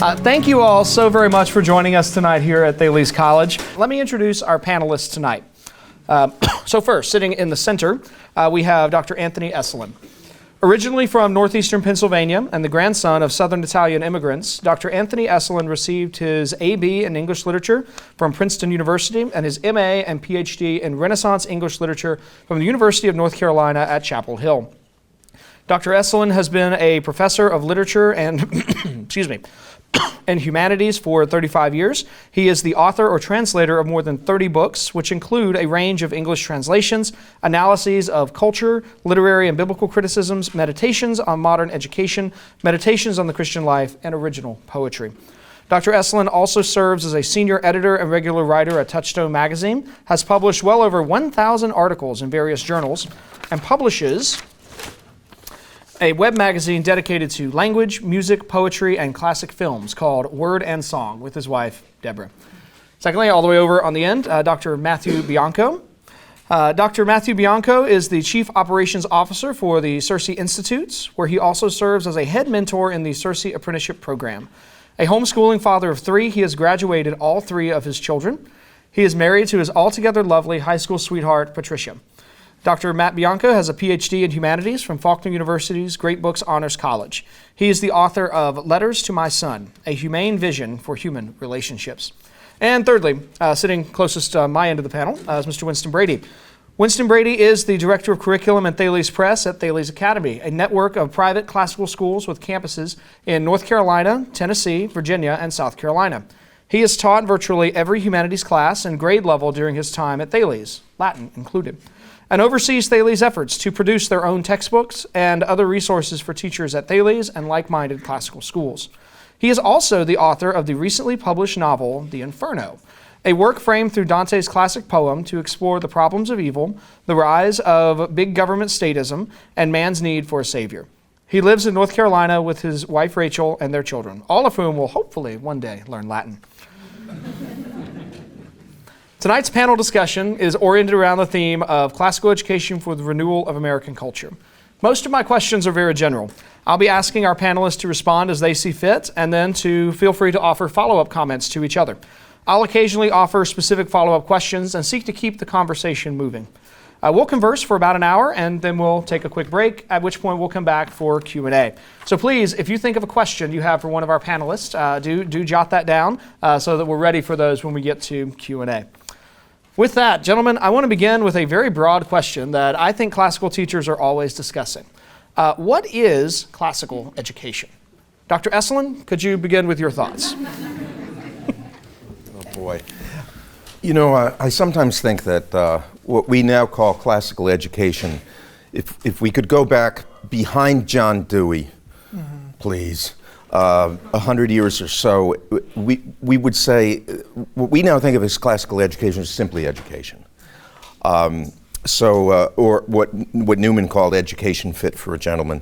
Thank you all so very much for joining us tonight here at Thales College. Let me introduce our panelists tonight. So first, sitting in the center, we have Dr. Anthony Esolen. Originally from northeastern Pennsylvania and the grandson of Southern Italian immigrants, Dr. Anthony Esolen received his A.B. in English Literature from Princeton University and his M.A. and Ph.D. in Renaissance English Literature from the University of North Carolina at Chapel Hill. Dr. Esolen has been a professor of literature and and humanities for 35 years. He is the author or translator of more than 30 books, which include a range of English translations, analyses of culture, literary and biblical criticisms, meditations on modern education, meditations on the Christian life, and original poetry. Dr. Esolen also serves as a senior editor and regular writer at Touchstone magazine, has published well over 1,000 articles in various journals, and publishes a web magazine dedicated to language, music, poetry, and classic films called Word and Song with his wife, Deborah. Secondly, all the way over on the end, Dr. Matthew Bianco. Dr. Matthew Bianco is the Chief Operations Officer for the CiRCE Institute, where he also serves as a head mentor in the CiRCE Apprenticeship Program. A homeschooling father of 3, he has graduated all 3 of his children. He is married to his altogether lovely high school sweetheart, Patricia. Dr. Matt Bianco has a Ph.D. in Humanities from Faulkner University's Great Books Honors College. He is the author of Letters to My Son, A Humane Vision for Human Relationships. And thirdly, sitting closest to my end of the panel, is Mr. Winston Brady. Winston Brady is the Director of Curriculum at Thales Press at Thales Academy, a network of private classical schools with campuses in North Carolina, Tennessee, Virginia, and South Carolina. He has taught virtually every humanities class and grade level during his time at Thales, Latin included, and oversees Thales' efforts to produce their own textbooks and other resources for teachers at Thales and like-minded classical schools. He is also the author of the recently published novel, The Inferno, a work framed through Dante's classic poem to explore the problems of evil, the rise of big government statism, and man's need for a savior. He lives in North Carolina with his wife Rachel and their children, all of whom will hopefully one day learn Latin. Tonight's panel discussion is oriented around the theme of classical education for the renewal of American culture. Most of my questions are very general. I'll be asking our panelists to respond as they see fit, and then to feel free to offer follow-up comments to each other. I'll occasionally offer specific follow-up questions and seek to keep the conversation moving. We'll converse for about an hour, and then we'll take a quick break, at which point we'll come back for Q&A. So please, if you think of a question you have for one of our panelists, do jot that down so that we're ready for those when we get to Q&A. With that, gentlemen, I want to begin with a very broad question that I think classical teachers are always discussing. What is classical education? Dr. Esolen, could you begin with your thoughts? Oh boy. You know, I sometimes think that what we now call classical education, if we could go back behind John Dewey, please, 100 years or so, we would say what we now think of as classical education is simply education. Or what Newman called education fit for a gentleman.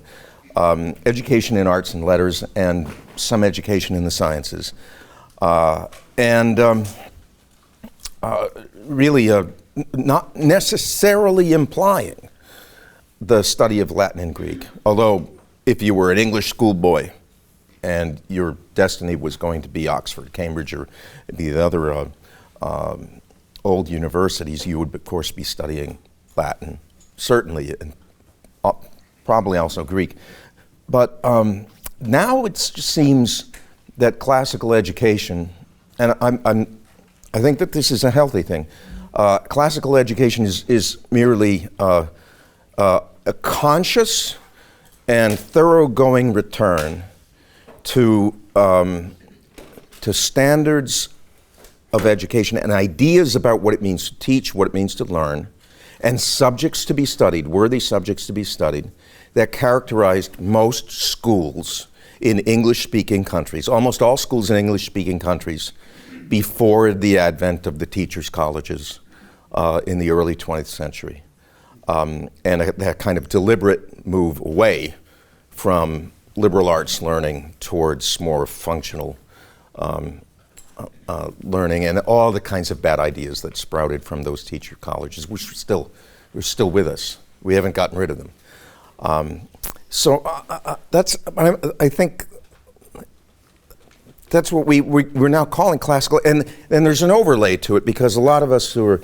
Education in arts and letters and some education in the sciences. Really not necessarily implying the study of Latin and Greek, although if you were an English schoolboy and your destiny was going to be Oxford, Cambridge, or the other old universities, you would, of course, be studying Latin, certainly, and probably also Greek. But now it seems that classical education, and I think that this is a healthy thing, classical education is merely a conscious and thoroughgoing return to standards of education and ideas about what it means to teach, what it means to learn, and subjects to be studied, worthy subjects to be studied, that characterized most schools in English-speaking countries, almost all schools in English-speaking countries, before the advent of the teachers' colleges in the early 20th century. And that kind of deliberate move away from liberal arts learning towards more functional learning, and all the kinds of bad ideas that sprouted from those teacher colleges, which are still with us. We haven't gotten rid of them. I think That's what we're now calling classical, and there's an overlay to it because a lot of us who are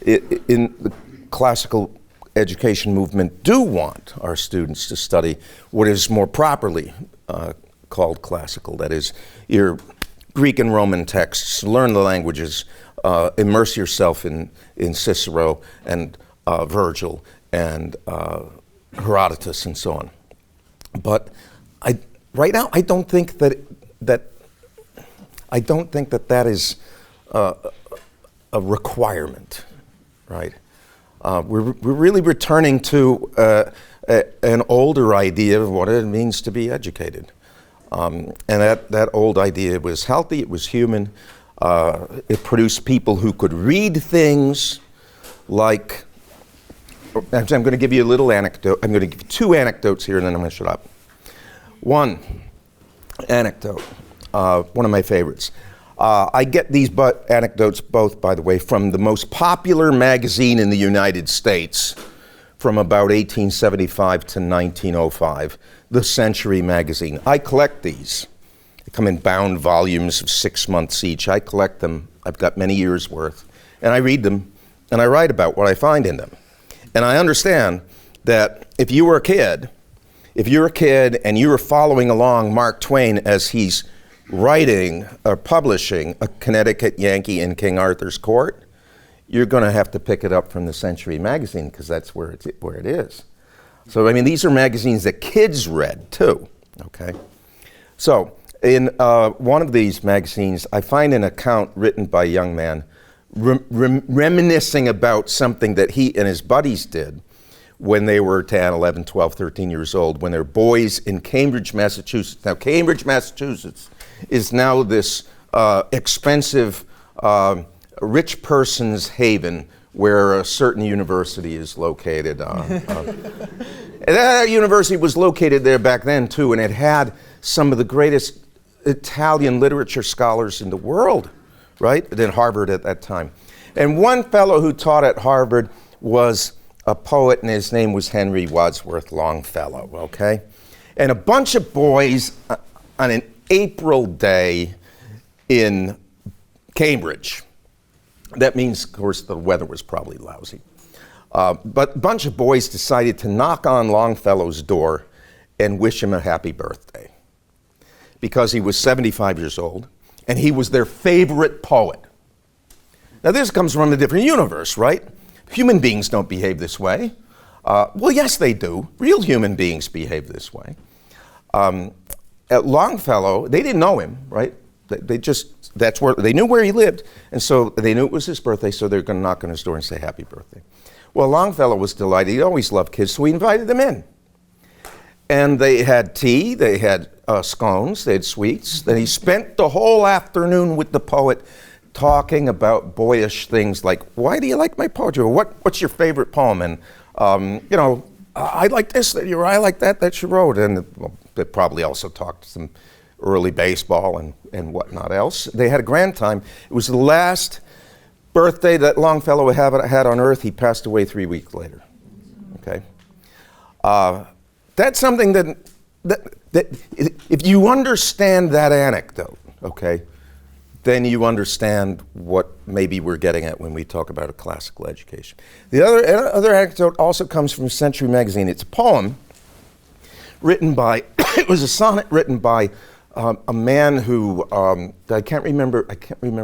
in the classical education movement do want our students to study what is more properly called classical. That is, your Greek and Roman texts, learn the languages, immerse yourself in Cicero and Virgil and Herodotus and so on. But right now, I don't think that is a requirement, right? We're really returning to an older idea of what it means to be educated. And that old idea was healthy, it was human, it produced people who could read things like, I'm going to give you a little anecdote. I'm going to give you two anecdotes here and then I'm going to shut up. One anecdote, one of my favorites. I get these anecdotes both, by the way, from the most popular magazine in the United States from about 1875 to 1905, the Century magazine. I collect these. They come in bound volumes of 6 months each. I collect them. I've got many years' worth. And I read them, and I write about what I find in them. And I understand that if you were a kid and you were following along Mark Twain as he's writing or publishing A Connecticut Yankee in King Arthur's Court, you're going to have to pick it up from the Century magazine because that's where it is. So, I mean, these are magazines that kids read too, okay? So, in one of these magazines, I find an account written by a young man reminiscing about something that he and his buddies did when they were 10, 11, 12, 13 years old, when they're boys in Cambridge, Massachusetts. Now, Cambridge, Massachusetts is now this expensive, rich person's haven where a certain university is located. And that university was located there back then, too, and it had some of the greatest Italian literature scholars in the world, right, at Harvard at that time. And one fellow who taught at Harvard was a poet, and his name was Henry Wadsworth Longfellow, okay? And a bunch of boys on an April day in Cambridge. That means, of course, the weather was probably lousy. But a bunch of boys decided to knock on Longfellow's door and wish him a happy birthday because he was 75 years old and he was their favorite poet. Now, this comes from a different universe, right? Human beings don't behave this way. Well, yes, they do. Real human beings behave this way. At Longfellow, they didn't know him, right? They knew where he lived, and so they knew it was his birthday, so they're going to knock on his door and say happy birthday. Well, Longfellow was delighted. He always loved kids, so he invited them in. And they had tea, they had scones, they had sweets. Then he spent the whole afternoon with the poet talking about boyish things like, why do you like my poetry? Or what's your favorite poem? And, I like this, I like that you wrote. And they probably also talked some early baseball and whatnot else. They had a grand time. It was the last birthday that Longfellow had on Earth. He passed away 3 weeks later, okay? That's something that if you understand that anecdote, okay, then you understand what maybe we're getting at when we talk about a classical education. The other anecdote also comes from Century magazine. It's a poem written by, it was a sonnet written by a man who, I can't remember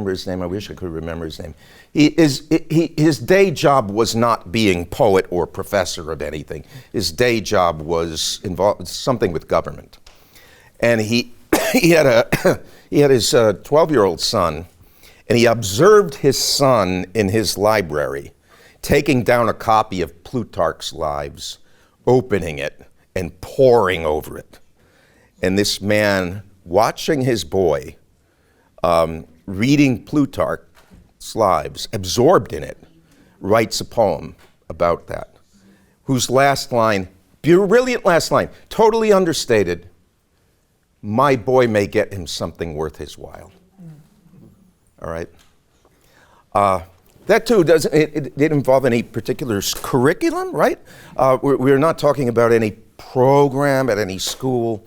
his name. I wish I could remember his name. His day job was not being poet or professor of anything. His day job was involved something with government. And he had his 12-year-old son, and he observed his son in his library, taking down a copy of Plutarch's Lives, opening it, and poring over it. And this man, watching his boy reading Plutarch's Lives, absorbed in it, writes a poem about that, whose last line, brilliant last line, totally understated, my boy may get him something worth his while. All right? That too didn't involve any particular curriculum, right? We're not talking about any program at any school.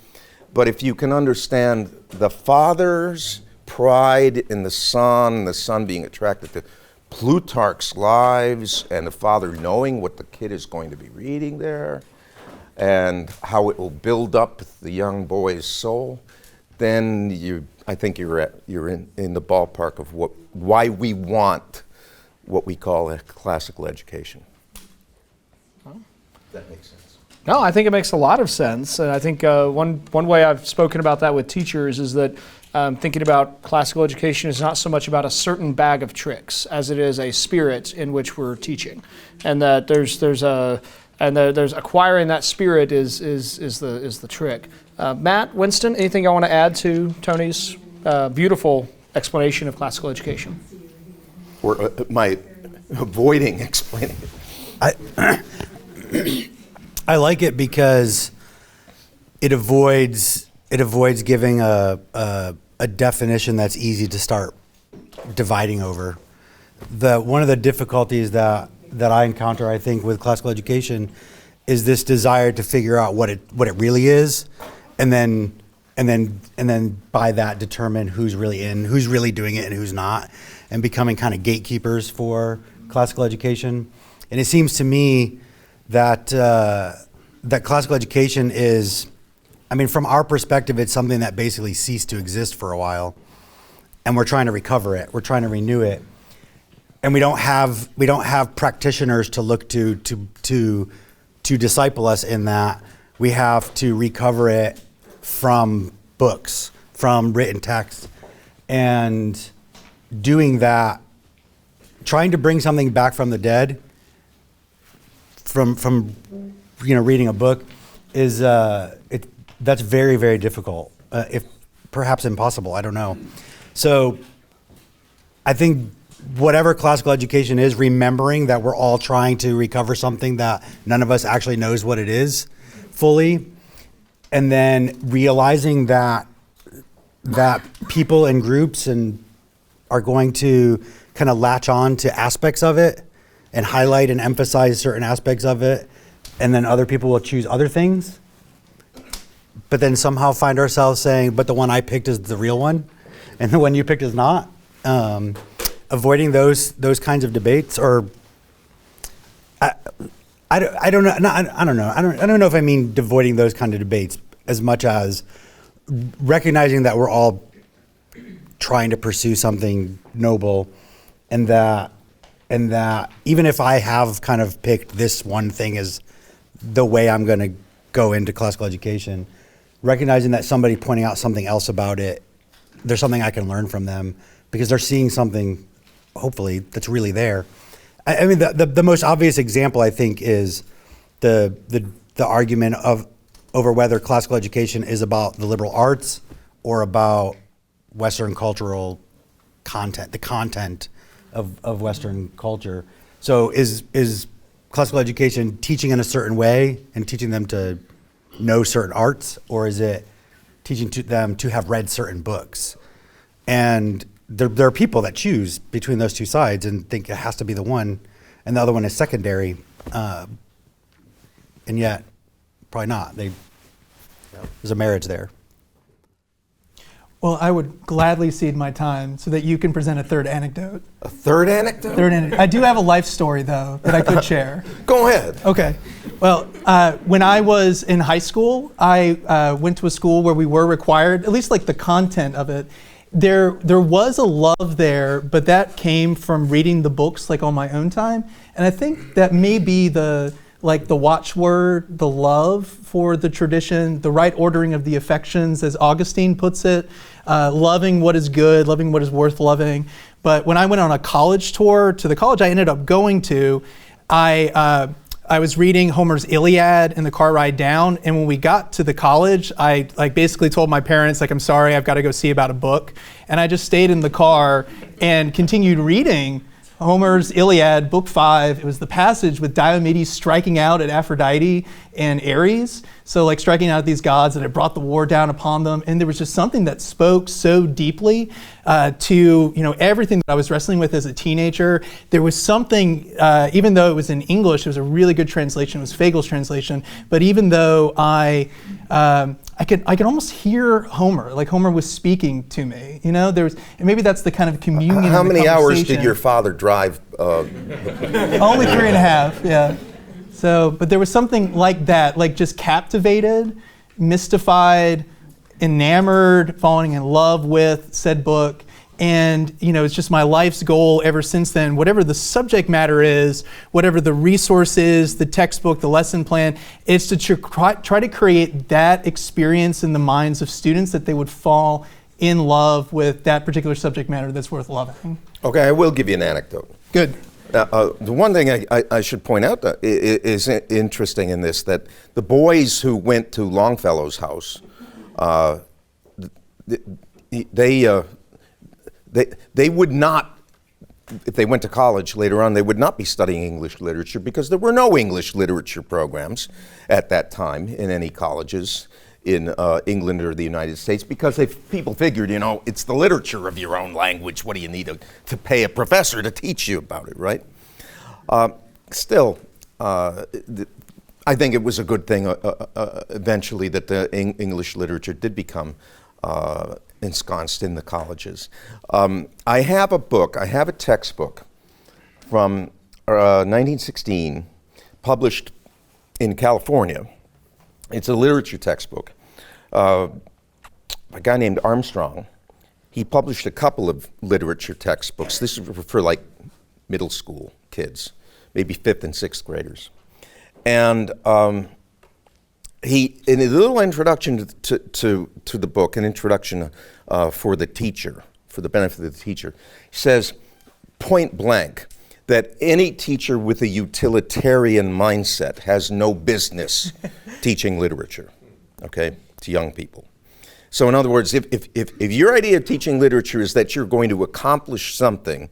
But if you can understand the father's pride in the son being attracted to Plutarch's Lives, and the father knowing what the kid is going to be reading there, and how it will build up the young boy's soul, then I think you're in the ballpark of why we want what we call a classical education. That makes sense. No, I think it makes a lot of sense. And I think one way I've spoken about that with teachers is that thinking about classical education is not so much about a certain bag of tricks as it is a spirit in which we're teaching, and that there's acquiring that spirit is the trick. Matt, Winston, anything I want to add to Tony's beautiful explanation of classical education? Or my avoiding explaining it. I like it because it avoids giving a definition that's easy to start dividing over. One of the difficulties that I encounter, I think, with classical education is this desire to figure out what it really is, and then by that determine who's really in, who's really doing it, and who's not, and becoming kind of gatekeepers for classical education. And it seems to me that classical education is, I mean, from our perspective, it's something that basically ceased to exist for a while, and we're trying to recover it. We're trying to renew it, and we don't have practitioners to look to disciple us in that. We have to recover it from books, from written text, and doing that, trying to bring something back from the dead, from reading a book, is that's very, very difficult, if perhaps impossible. I don't know. So I think whatever classical education is, remembering that we're all trying to recover something that none of us actually knows what it is fully, and then realizing that people and groups are going to kind of latch on to aspects of it and highlight and emphasize certain aspects of it, and then other people will choose other things, but then somehow find ourselves saying, but the one I picked is the real one, and the one you picked is not. Avoiding those kinds of debates, or I don't know. I don't know. I don't know if I mean avoiding those kind of debates as much as recognizing that we're all trying to pursue something noble, and that even if I have kind of picked this one thing as the way I'm going to go into classical education, recognizing that somebody pointing out something else about it, there's something I can learn from them because they're seeing something, hopefully, that's really there. I mean, the most obvious example, I think, is the argument over whether classical education is about the liberal arts or about Western cultural content, the content of Western culture. So is classical education teaching in a certain way and teaching them to know certain arts, or is it teaching them to have read certain books? And there are people that choose between those two sides and think it has to be the one, and the other one is secondary, and yet probably not. There's a marriage there. Well, I would gladly cede my time so that you can present a third anecdote. A third anecdote? I do have a life story, though, that I could share. Go ahead. Okay. Well, when I was in high school, I went to a school where we were required, at least like the content of it, there was a love there, but that came from reading the books like on my own time. And I think that may be the watchword, the love for the tradition, the right ordering of the affections, as Augustine puts it, loving what is good, loving what is worth loving. But when I went on a college tour to the college I ended up going to, I was reading Homer's Iliad in the car ride down, and when we got to the college, I basically told my parents, I'm sorry, I've got to go see about a book. And I just stayed in the car and continued reading Homer's Iliad, Book 5. It was the passage with Diomedes striking out at Aphrodite and Ares. So like striking out at these gods that had brought the war down upon them. And there was just something that spoke so deeply to everything that I was wrestling with as a teenager. There was something, even though it was in English, it was a really good translation. It was Fagel's translation. But even though I could almost hear Homer, like Homer was speaking to me. There was, and maybe that's the kind of communion. How in the many hours conversation. did your father drive? Only 3.5, yeah. So, but there was something like that, like just captivated, mystified, enamored, falling in love with said book. And, it's just my life's goal ever since then, whatever the subject matter is, whatever the resource is, the textbook, the lesson plan, it's to try to create that experience in the minds of students that they would fall in love with that particular subject matter that's worth loving. Okay, I will give you an anecdote. Good. The one thing I should point out that is interesting in this, that the boys who went to Longfellow's house, they would not, if they went to college later on, they would not be studying English literature because there were no English literature programs at that time in any colleges in England or the United States, because people figured, it's the literature of your own language. What do you need to pay a professor to teach you about it, right? Still, I think it was a good thing eventually that the English literature did become ensconced in the colleges. I have a textbook from 1916, published in California. It's a literature textbook. A guy named Armstrong, he published a couple of literature textbooks. This is for like middle school kids, maybe 5th and 6th graders. And he, in a little introduction to the book, an introduction for the teacher, for the benefit of the teacher, he says point blank that any teacher with a utilitarian mindset has no business teaching literature, okay, to young people. So in other words, if your idea of teaching literature is that you're going to accomplish something,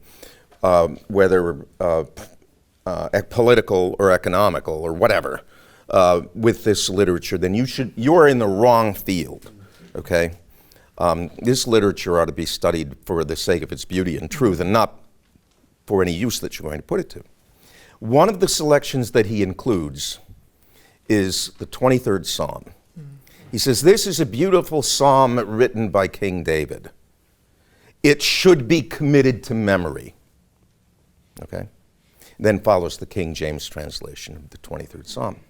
whether political or economical or whatever, with this literature, then you're in the wrong field, okay? This literature ought to be studied for the sake of its beauty and truth, and not for any use that you're going to put it to. One of the selections that he includes is the 23rd Psalm. He says, this is a beautiful psalm written by King David. It should be committed to memory. Okay? Then follows the King James translation of the 23rd Psalm.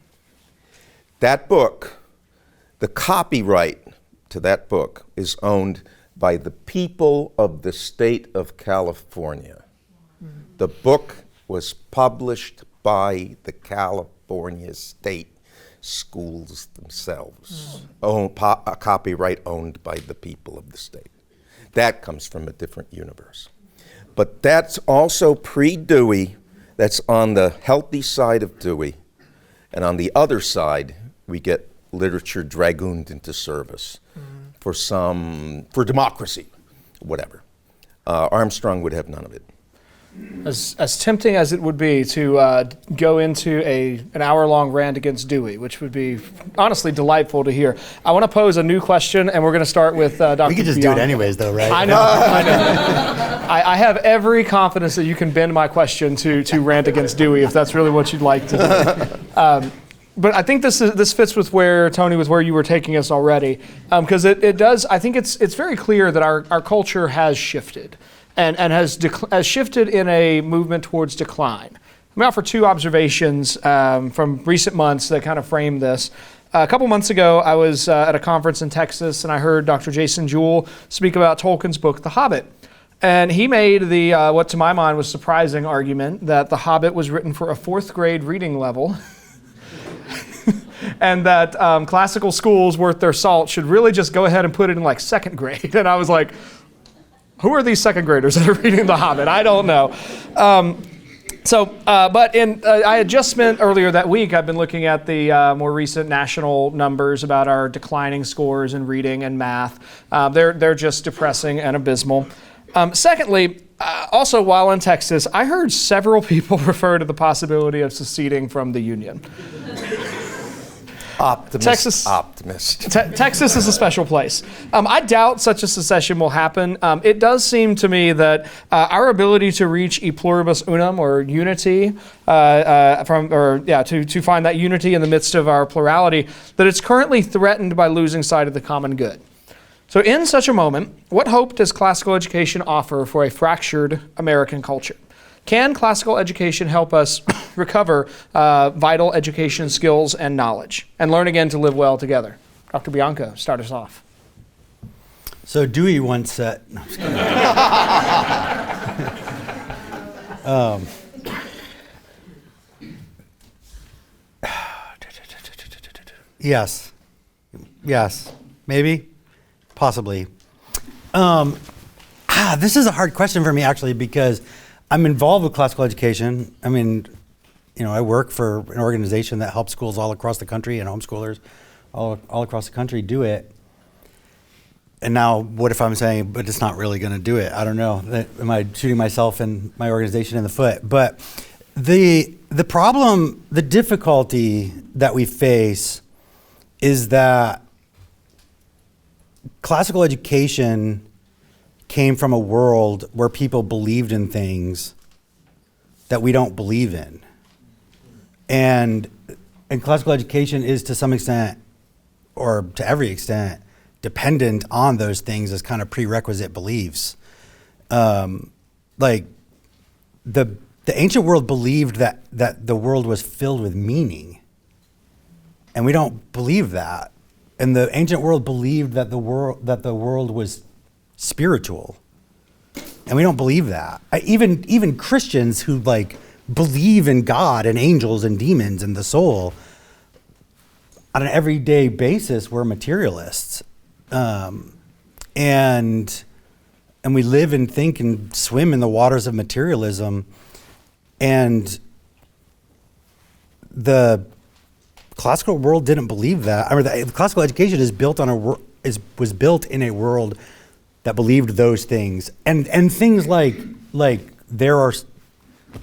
That book, the copyright to that book is owned by the people of the state of California. The book was published by the California state schools themselves. A copyright owned by the people of the state. That comes from a different universe. But that's also pre-Dewey. That's on the healthy side of Dewey. And on the other side, we get literature dragooned into service for democracy, whatever. Armstrong would have none of it. As tempting as it would be to go into an hour-long rant against Dewey, which would be honestly delightful to hear, I want to pose a new question, and we're going to start with Dr. We could just Bianco. do it anyways, though, right? I know. I have every confidence that you can bend my question to rant against Dewey if that's really what you'd like to do. But I think this fits with where, Tony, with where you were taking us already, because it does. I think it's very clear that our culture has shifted. And has shifted in a movement towards decline. I'm going to offer two observations from recent months that kind of frame this. A couple months ago, I was at a conference in Texas, and I heard Dr. Jason Jewell speak about Tolkien's book, The Hobbit. And he made the, what to my mind was surprising argument that The Hobbit was written for a 4th grade reading level, and that classical schools worth their salt should really just go ahead and put it in like 2nd grade. And I was like, who are these 2nd graders that are reading The Hobbit? I don't know. But I had just spent earlier that week, I've been looking at the more recent national numbers about our declining scores in reading and math. They're just depressing and abysmal. Secondly, Also, while in Texas, I heard several people refer to the possibility of seceding from the Union. Optimist. Texas is a special place. I doubt such a secession will happen. It does seem to me that our ability to reach e pluribus unum, or unity, to find that unity in the midst of our plurality, that it's currently threatened by losing sight of the common good. So in such a moment, what hope does classical education offer for a fractured American culture? Can classical education help us recover vital education skills and knowledge and learn again to live well together? Dr. Bianco, start us off. So Dewey once said, no, I'm just kidding. Yes, maybe, possibly. This is a hard question for me, actually, because I'm involved with classical education. I mean, I work for an organization that helps schools all across the country and homeschoolers all across the country do it. And now, what if I'm saying, but it's not really going to do it? I don't know. Am I shooting myself and my organization in the foot? But the problem, the difficulty that we face is that classical education came from a world where people believed in things that we don't believe in. And classical education is, to some extent, or to every extent, dependent on those things as kind of prerequisite beliefs. Like the ancient world believed that the world was filled with meaning. And we don't believe that. And the ancient world believed that the world was spiritual, and we don't believe that. Even Christians who believe in God and angels and demons and the soul, on an everyday basis, we're materialists, and we live and think and swim in the waters of materialism. And the classical world didn't believe that. I mean, the classical education is built on was built in a world that believed those things, and things like there are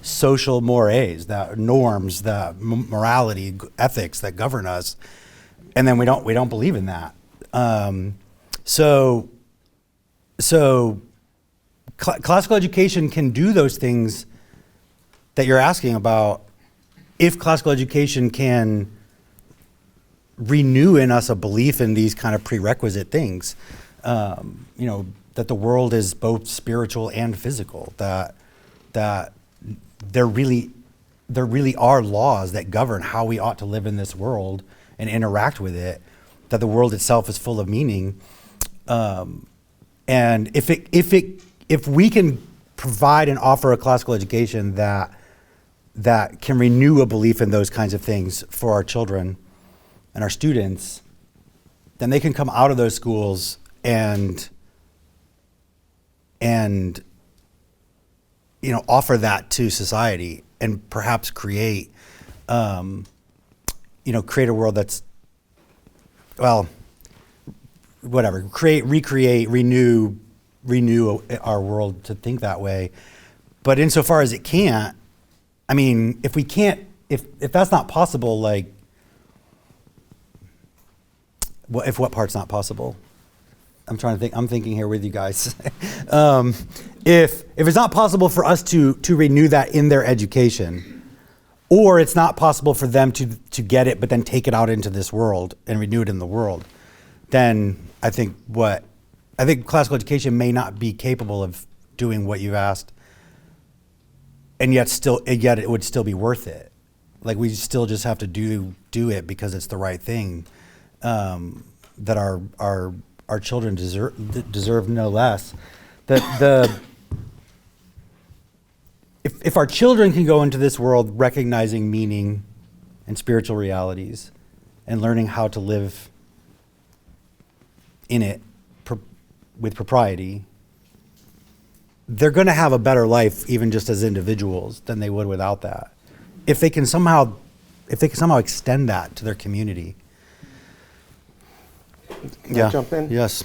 social mores, that norms, that morality, ethics that govern us, and then we don't believe in that. So classical education can do those things that you're asking about, if classical education can renew in us a belief in these kind of prerequisite things. That the world is both spiritual and physical, that there really are laws that govern how we ought to live in this world and interact with it, that the world itself is full of meaning. And if we can provide and offer a classical education that can renew a belief in those kinds of things for our children and our students, then they can come out of those schools and offer that to society, and perhaps create a world that's, recreate, renew our world to think that way. But insofar as it can't, I mean, if that's not possible, if what part's not possible? I'm trying to think. I'm thinking here with you guys. If it's not possible for us to renew that in their education, or it's not possible for them to get it but then take it out into this world and renew it in the world, then I think classical education may not be capable of doing what you've asked, and yet it would still be worth it. Like, we still just have to do it because it's the right thing. That our children deserve no less. If our children can go into this world recognizing meaning and spiritual realities and learning how to live in it with propriety, they're going to have a better life, even just as individuals, than they would without that. If they can somehow extend that to their community. Can I jump in? Yes.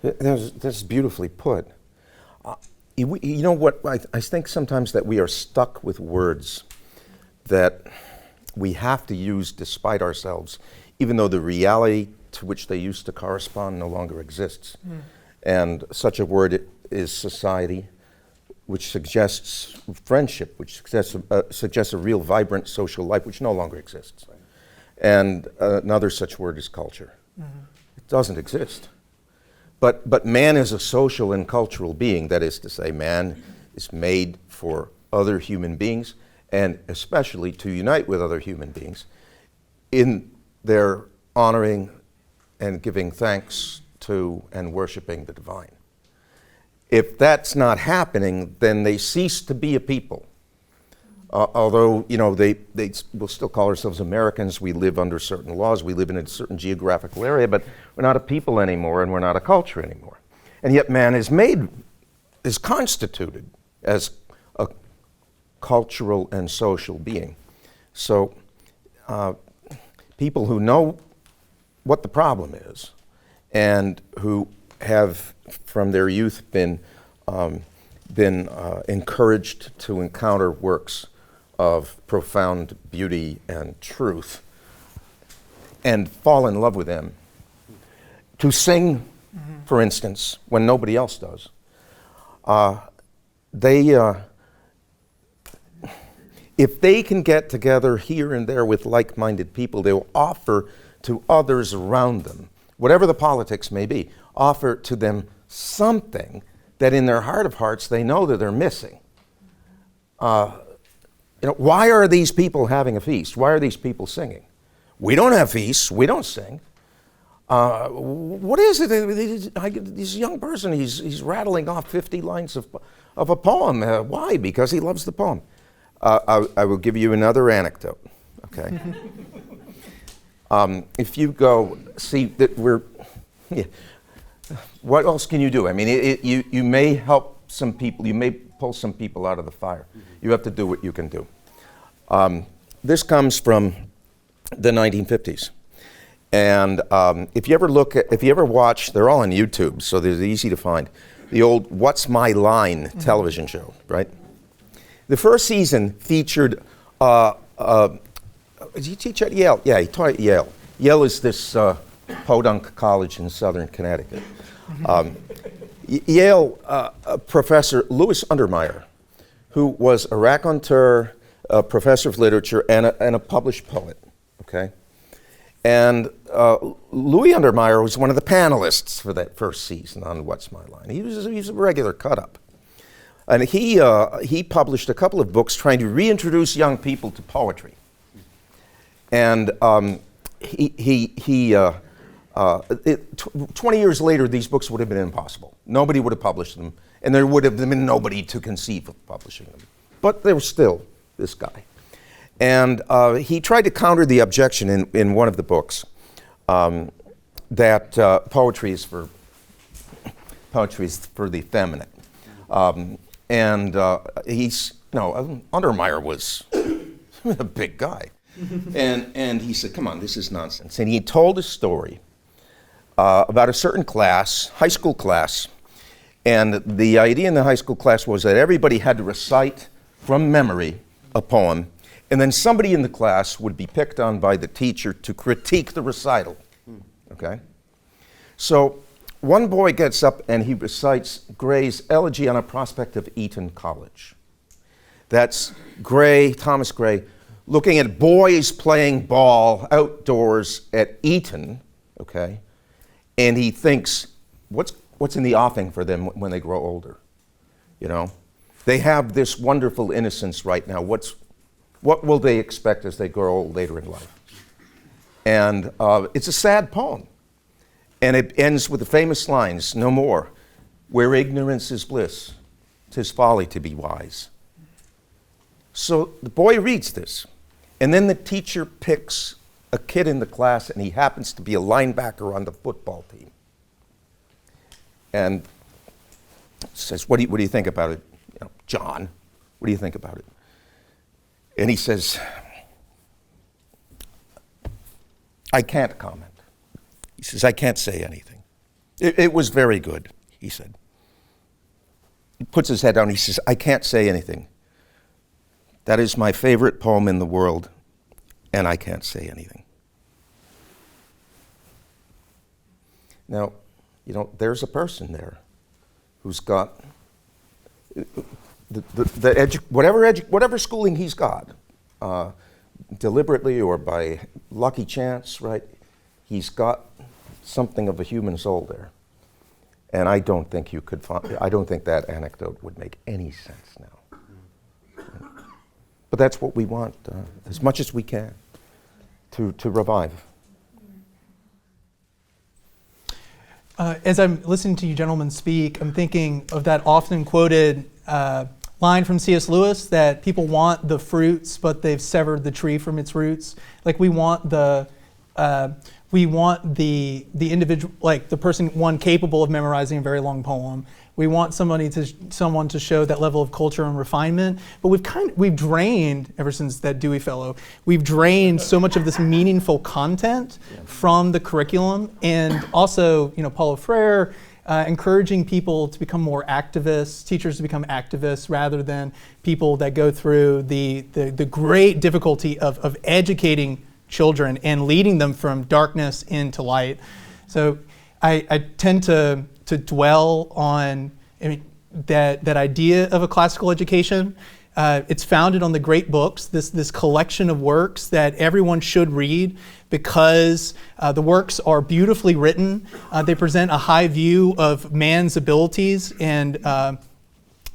That's beautifully put. You know what? I think sometimes that we are stuck with words that we have to use despite ourselves, even though the reality to which they used to correspond no longer exists. And such a word is society, which suggests friendship, which suggests a real vibrant social life, which no longer exists. And another such word is culture. It doesn't exist. But man is a social and cultural being. That is to say, man is made for other human beings, and especially to unite with other human beings in their honoring and giving thanks to and worshiping the divine. If that's not happening, then they cease to be a people. Although, you know, they will still call ourselves Americans. We live under certain laws. We live in a certain geographical area, but we're not a people anymore, and we're not a culture anymore. And yet man is constituted as a cultural and social being. So people who know what the problem is and who have from their youth been encouraged to encounter works of profound beauty and truth and fall in love with them, to sing, for instance, when nobody else does, if they can get together here and there with like-minded people, they will offer to others around them, whatever the politics may be, offer to them something that in their heart of hearts they know that they're missing. You know, why are these people having a feast? Why are these people singing? We don't have feasts. We don't sing. What is it? This young person, he's rattling off 50 lines of a poem. Why? Because he loves the poem. I will give you another anecdote, okay? If you go see that what else can you do? I mean, you may help some people. You may pull some people out of the fire. You have to do what you can do. This comes from the 1950s. And if you ever watch, they're all on YouTube, so they're easy to find, the old What's My Line television show, right? The first season featured, did he teach at Yale? Yeah, he taught at Yale. Yale is this podunk college in southern Connecticut. Yale professor Louis Untermeyer, who was a raconteur, a professor of literature, and a published poet, okay? And Louis Untermeyer was one of the panelists for that first season on What's My Line. He was a regular cut-up. And he published a couple of books trying to reintroduce young people to poetry. And 20 years later, these books would have been impossible. Nobody would have published them, and there would have been nobody to conceive of publishing them. But there was still this guy. And he tried to counter the objection in one of the books that poetry is for the effeminate. Untermeyer was a big guy. And he said, come on, this is nonsense. And he told a story about a certain class, high school class, and the idea in the high school class was that everybody had to recite from memory a poem, and then somebody in the class would be picked on by the teacher to critique the recital, okay? So one boy gets up and he recites Gray's Elegy on a Prospect of Eton College. That's Thomas Gray, looking at boys playing ball outdoors at Eton, okay? And he thinks, what's in the offing for them when they grow older? You know? They have this wonderful innocence right now. What will they expect as they grow old later in life? And it's a sad poem. And it ends with the famous lines, no more, where ignorance is bliss, 'tis folly to be wise. So the boy reads this, and then the teacher picks a kid in the class, and he happens to be a linebacker on the football team. And says, what do you think about it? You know, John, what do you think about it? And he says, I can't comment. He says, I can't say anything. It was very good, he said. he puts his head down, he says, I can't say anything. That is my favorite poem in the world, and I can't say anything. Now, there's a person there who's got whatever schooling he's got, deliberately or by lucky chance, right? He's got something of a human soul there. And I don't think that anecdote would make any sense now. But that's what we want, as much as we can, to revive. As I'm listening to you gentlemen speak, I'm thinking of that often quoted line from C.S. Lewis that people want the fruits, but they've severed the tree from its roots. Like we want the individual, like the person, one capable of memorizing a very long poem. We want someone to show that level of culture and refinement. But we've drained, ever since that Dewey Fellow, we've drained so much of this meaningful content from the curriculum. And also, Paulo Freire, encouraging people to become more activists, teachers to become activists rather than people that go through the great difficulty of educating children and leading them from darkness into light. So I tend to dwell on that idea of a classical education. It's founded on the great books, this collection of works that everyone should read because the works are beautifully written. They present a high view of man's abilities, and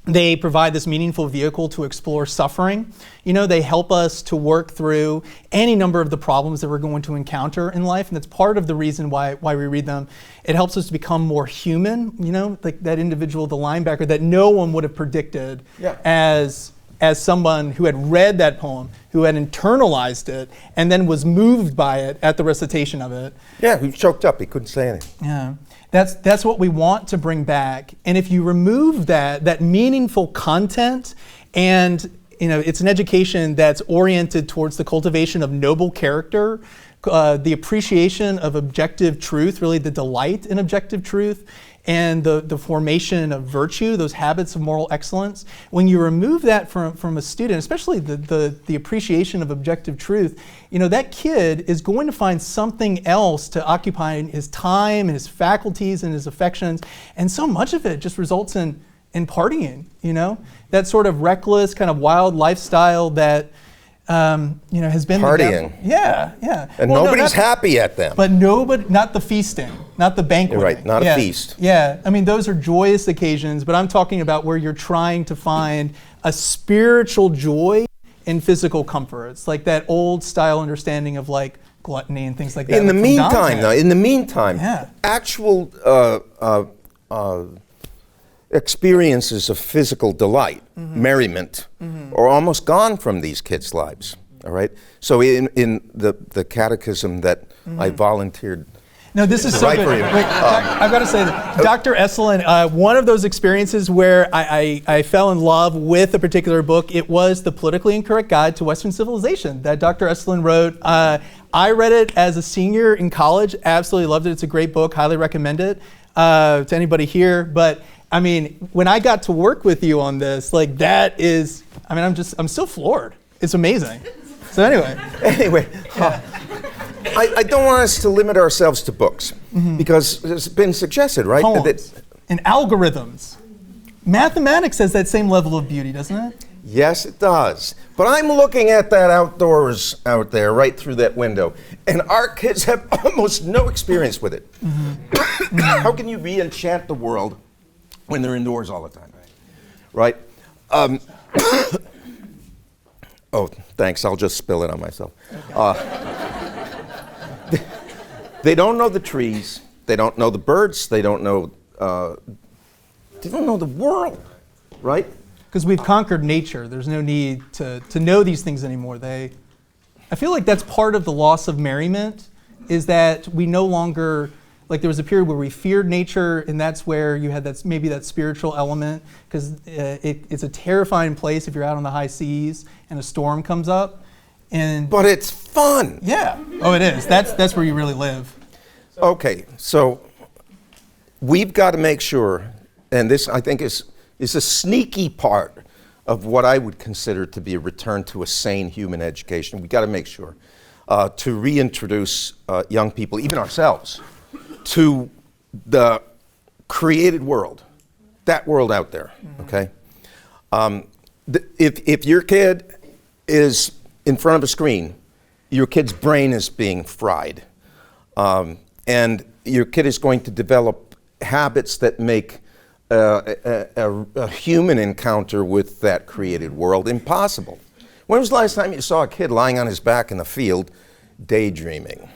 they provide this meaningful vehicle to explore suffering. They help us to work through any number of the problems that we're going to encounter in life, and that's part of the reason why we read them. It helps us to become more human, like that individual, the linebacker, that no one would have predicted as someone who had read that poem, who had internalized it, and then was moved by it at the recitation of it. Yeah, he choked up, he couldn't say anything. Yeah. That's what we want to bring back. And if you remove that meaningful content, and it's an education that's oriented towards the cultivation of noble character, the appreciation of objective truth, really the delight in objective truth, and the formation of virtue, those habits of moral excellence. When you remove that from a student, especially the appreciation of objective truth, that kid is going to find something else to occupy his time and his faculties and his affections, and so much of it just results in partying, that sort of reckless, kind of wild lifestyle that has been partying. Yeah. And nobody's happy at them. But not the feasting, not the banqueting. You're right, not a feast. Yeah, those are joyous occasions, but I'm talking about where you're trying to find a spiritual joy in physical comforts, like that old style understanding of like gluttony and things like that. In the meantime, actual experiences of physical delight, merriment, are almost gone from these kids' lives. All right. So in the catechism that I volunteered. No, this is so right good. for you. Wait, I've got to say that Dr. Esolen, one of those experiences where I fell in love with a particular book, it was The Politically Incorrect Guide to Western Civilization that Dr. Esolen wrote. I read it as a senior in college, absolutely loved it. It's a great book, highly recommend it to anybody here. But when I got to work with you on this, like that is, I'm still floored. It's amazing. So anyway. I don't want us to limit ourselves to books because it's been suggested, right? Poems and algorithms. Mathematics has that same level of beauty, doesn't it? Yes, it does. But I'm looking at that outdoors out there, right through that window, and our kids have almost no experience with it. How can you re-enchant the world when they're indoors all the time? Right? Oh, thanks. I'll just spill it on myself. They don't know the trees. They don't know the birds. They don't know the world, right? Because we've conquered nature. There's no need to know these things anymore. I feel like that's part of the loss of merriment, is that we no longer, like there was a period where we feared nature, and that's where you had that spiritual element, because it's a terrifying place if you're out on the high seas and a storm comes up. But it's fun. Yeah. Oh, it is. That's where you really live. Okay, so we've got to make sure, and this I think is is a sneaky part of what I would consider to be a return to a sane human education. We've got to make sure to reintroduce young people, even ourselves, to the created world, that world out there, okay? If your kid is in front of a screen, your kid's brain is being fried. And your kid is going to develop habits that make a human encounter with that created world impossible. When was the last time you saw a kid lying on his back in the field daydreaming?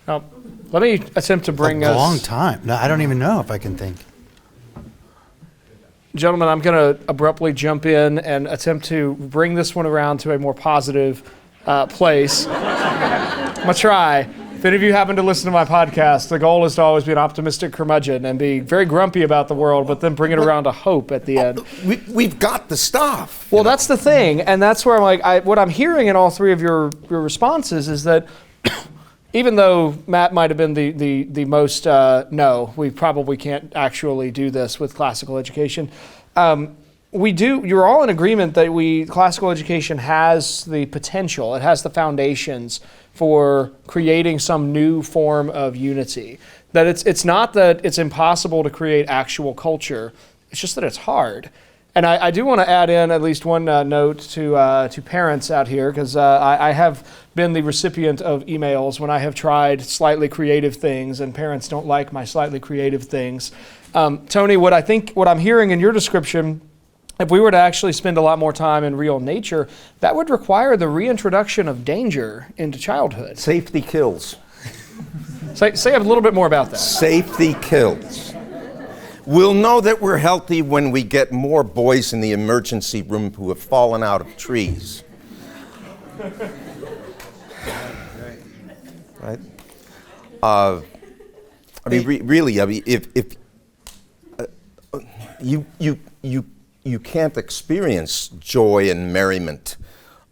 Now, let me attempt to bring us... A long time. No, I don't even know if I can think. Gentlemen, I'm going to abruptly jump in and attempt to bring this one around to a more positive place. I'm going to try. If any of you happen to listen to my podcast, the goal is to always be an optimistic curmudgeon and be very grumpy about the world, but then bring it around to hope at the end. We've got the stuff. Well, that's the thing, and that's where I'm like, what I'm hearing in all three of your responses is that even though Matt might have been the most, no, we probably can't actually do this with classical education. You're all in agreement that classical education has the potential, it has the foundations for creating some new form of unity. That it's not that it's impossible to create actual culture, it's just that it's hard. And I do want to add in at least one note to parents out here, because I have been the recipient of emails when I have tried slightly creative things and parents don't like my slightly creative things. Tony, what I'm hearing in your description, if we were to actually spend a lot more time in real nature, that would require the reintroduction of danger into childhood. Safety kills. Say a little bit more about that. Safety kills. We'll know that we're healthy when we get more boys in the emergency room who have fallen out of trees. Right? Really, if you can't experience joy and merriment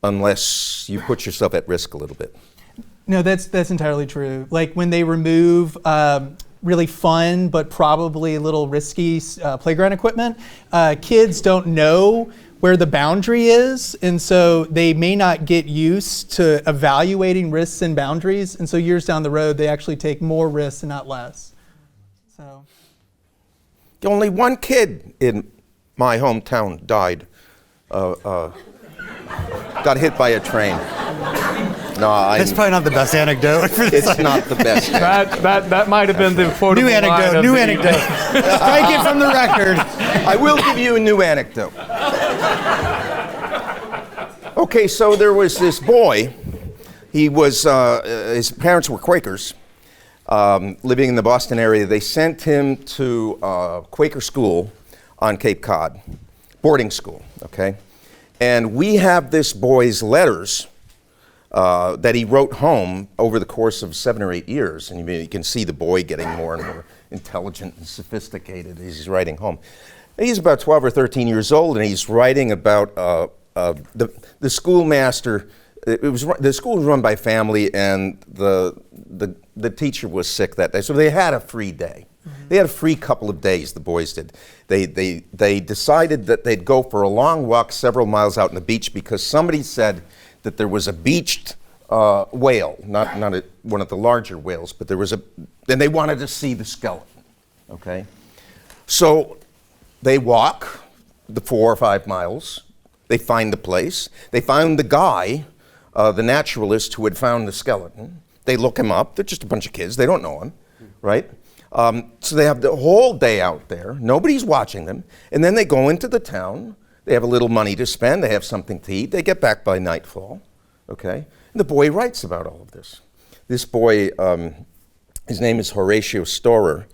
unless you put yourself at risk a little bit. No, that's entirely true. Like when they remove really fun but probably a little risky playground equipment, kids don't know where the boundary is, and so they may not get used to evaluating risks and boundaries, and so years down the road they actually take more risks and not less. So only one kid in my hometown died, got hit by a train. No, That's probably not the best anecdote for this. It's not the best. That might have been the quotable New anecdote, new anecdote. Strike it from the record. I will give you a new anecdote. Okay, so there was this boy. He was, his parents were Quakers, living in the Boston area. They sent him to Quaker school on Cape Cod, boarding school, okay? And we have this boy's letters that he wrote home over the course of 7 or 8 years. And you can see the boy getting more and more intelligent and sophisticated as he's writing home. He's about 12 or 13 years old, and he's writing about the schoolmaster. The school was run by family, and the teacher was sick that day, so they had a free day. They had a free couple of days, the boys did. They decided that they'd go for a long walk several miles out on the beach because somebody said that there was a beached whale, not one of the larger whales, but there was and they wanted to see the skeleton, okay? So they walk the 4 or 5 miles, they find the place, they found the guy, the naturalist who had found the skeleton. They look him up, they're just a bunch of kids, they don't know him, right? So they have the whole day out there, nobody's watching them, and then they go into the town, they have a little money to spend, they have something to eat, they get back by nightfall, okay? And the boy writes about all of this. This boy, his name is Horatio Storer.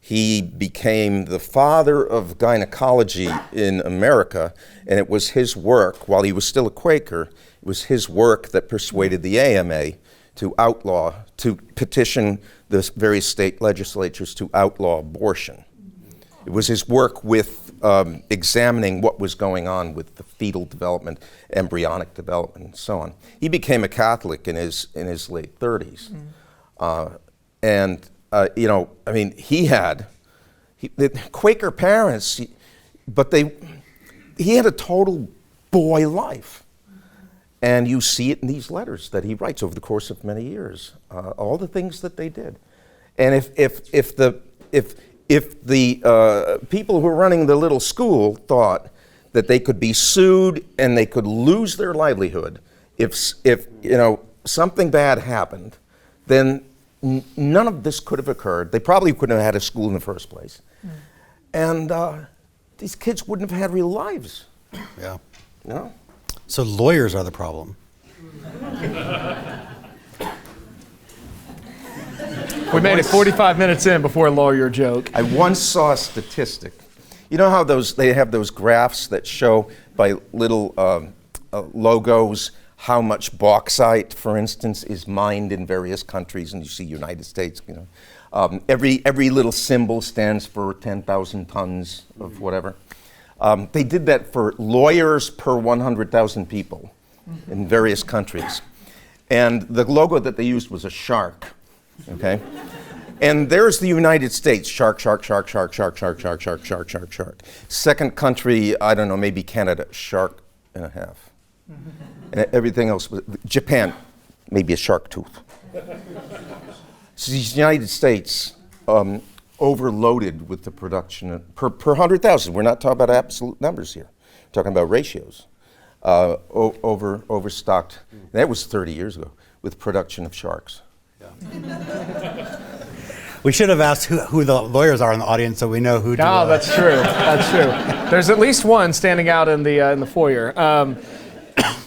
He became the father of gynecology in America, and it was his work, while he was still a Quaker, it was his work that persuaded the AMA to petition the various state legislatures to outlaw abortion. It was his work with examining what was going on with the fetal development, embryonic development, and so on. He became a Catholic in his late 30s. the Quaker parents, but he had a total boy life. And you see it in these letters that he writes over the course of many years, all the things that they did. And if the people who were running the little school thought that they could be sued and they could lose their livelihood if something bad happened, then none of this could have occurred. They probably couldn't have had a school in the first place. And these kids wouldn't have had real lives. Yeah. No? So lawyers are the problem. We made it 45 minutes in before a lawyer joke. I once saw a statistic. You know how they have those graphs that show by little logos how much bauxite, for instance, is mined in various countries, and you see United States, every little symbol stands for 10,000 tons of whatever. They did that for lawyers per 100,000 people in various countries. And the logo that they used was a shark, okay? And there's the United States, shark, shark, shark, shark, shark, shark, shark, shark, shark, shark, shark. Second country, I don't know, maybe Canada, shark and a half. And everything else, Japan, maybe a shark tooth. So the United States, overloaded with the production per 100,000. We're not talking about absolute numbers here. We're talking about ratios. Overstocked. That was 30 years ago with production of sharks. Yeah. We should have asked who the lawyers are in the audience so we know who to... Oh, that's true. That's true. There's at least one standing out in the foyer.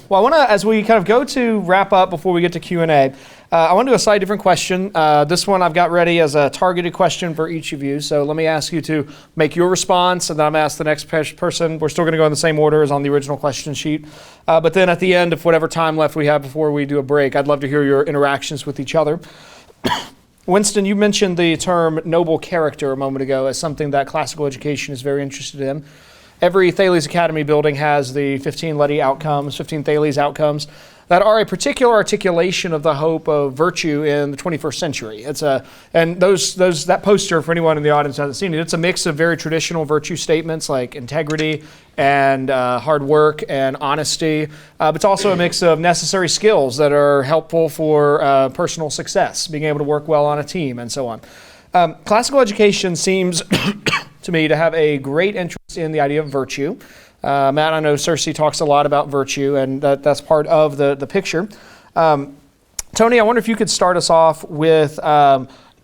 Well, I want to, as we kind of go to wrap up before we get to Q&A, I want to do a slightly different question. This one I've got ready as a targeted question for each of you. So let me ask you to make your response, and then I'm going to ask the next person. We're still going to go in the same order as on the original question sheet. But then at the end, if whatever time left we have before we do a break, I'd love to hear your interactions with each other. Winston, you mentioned the term noble character a moment ago as something that classical education is very interested in. Every Thales Academy building has the 15 Letty outcomes, 15 Thales outcomes, that are a particular articulation of the hope of virtue in the 21st century. And that poster, for anyone in the audience who hasn't seen it, it's a mix of very traditional virtue statements like integrity and hard work and honesty, but it's also a mix of necessary skills that are helpful for personal success, being able to work well on a team and so on. Classical education seems to me to have a great interest in the idea of virtue. Matt, I know CiRCE talks a lot about virtue, and that's part of the picture. Tony, I wonder if you could start us off with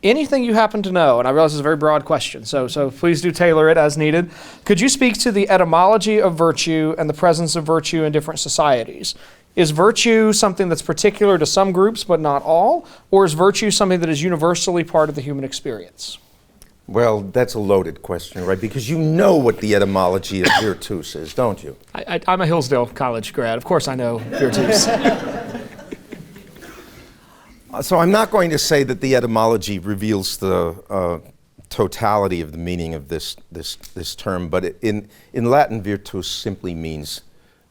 anything you happen to know, and I realize it's a very broad question, so please do tailor it as needed. Could you speak to the etymology of virtue and the presence of virtue in different societies? Is virtue something that's particular to some groups but not all, or is virtue something that is universally part of the human experience? Well, that's a loaded question, right? Because you know what the etymology of virtus is, don't you? I'm a Hillsdale College grad. Of course I know virtus. So I'm not going to say that the etymology reveals the totality of the meaning of this term, but in Latin, virtus simply means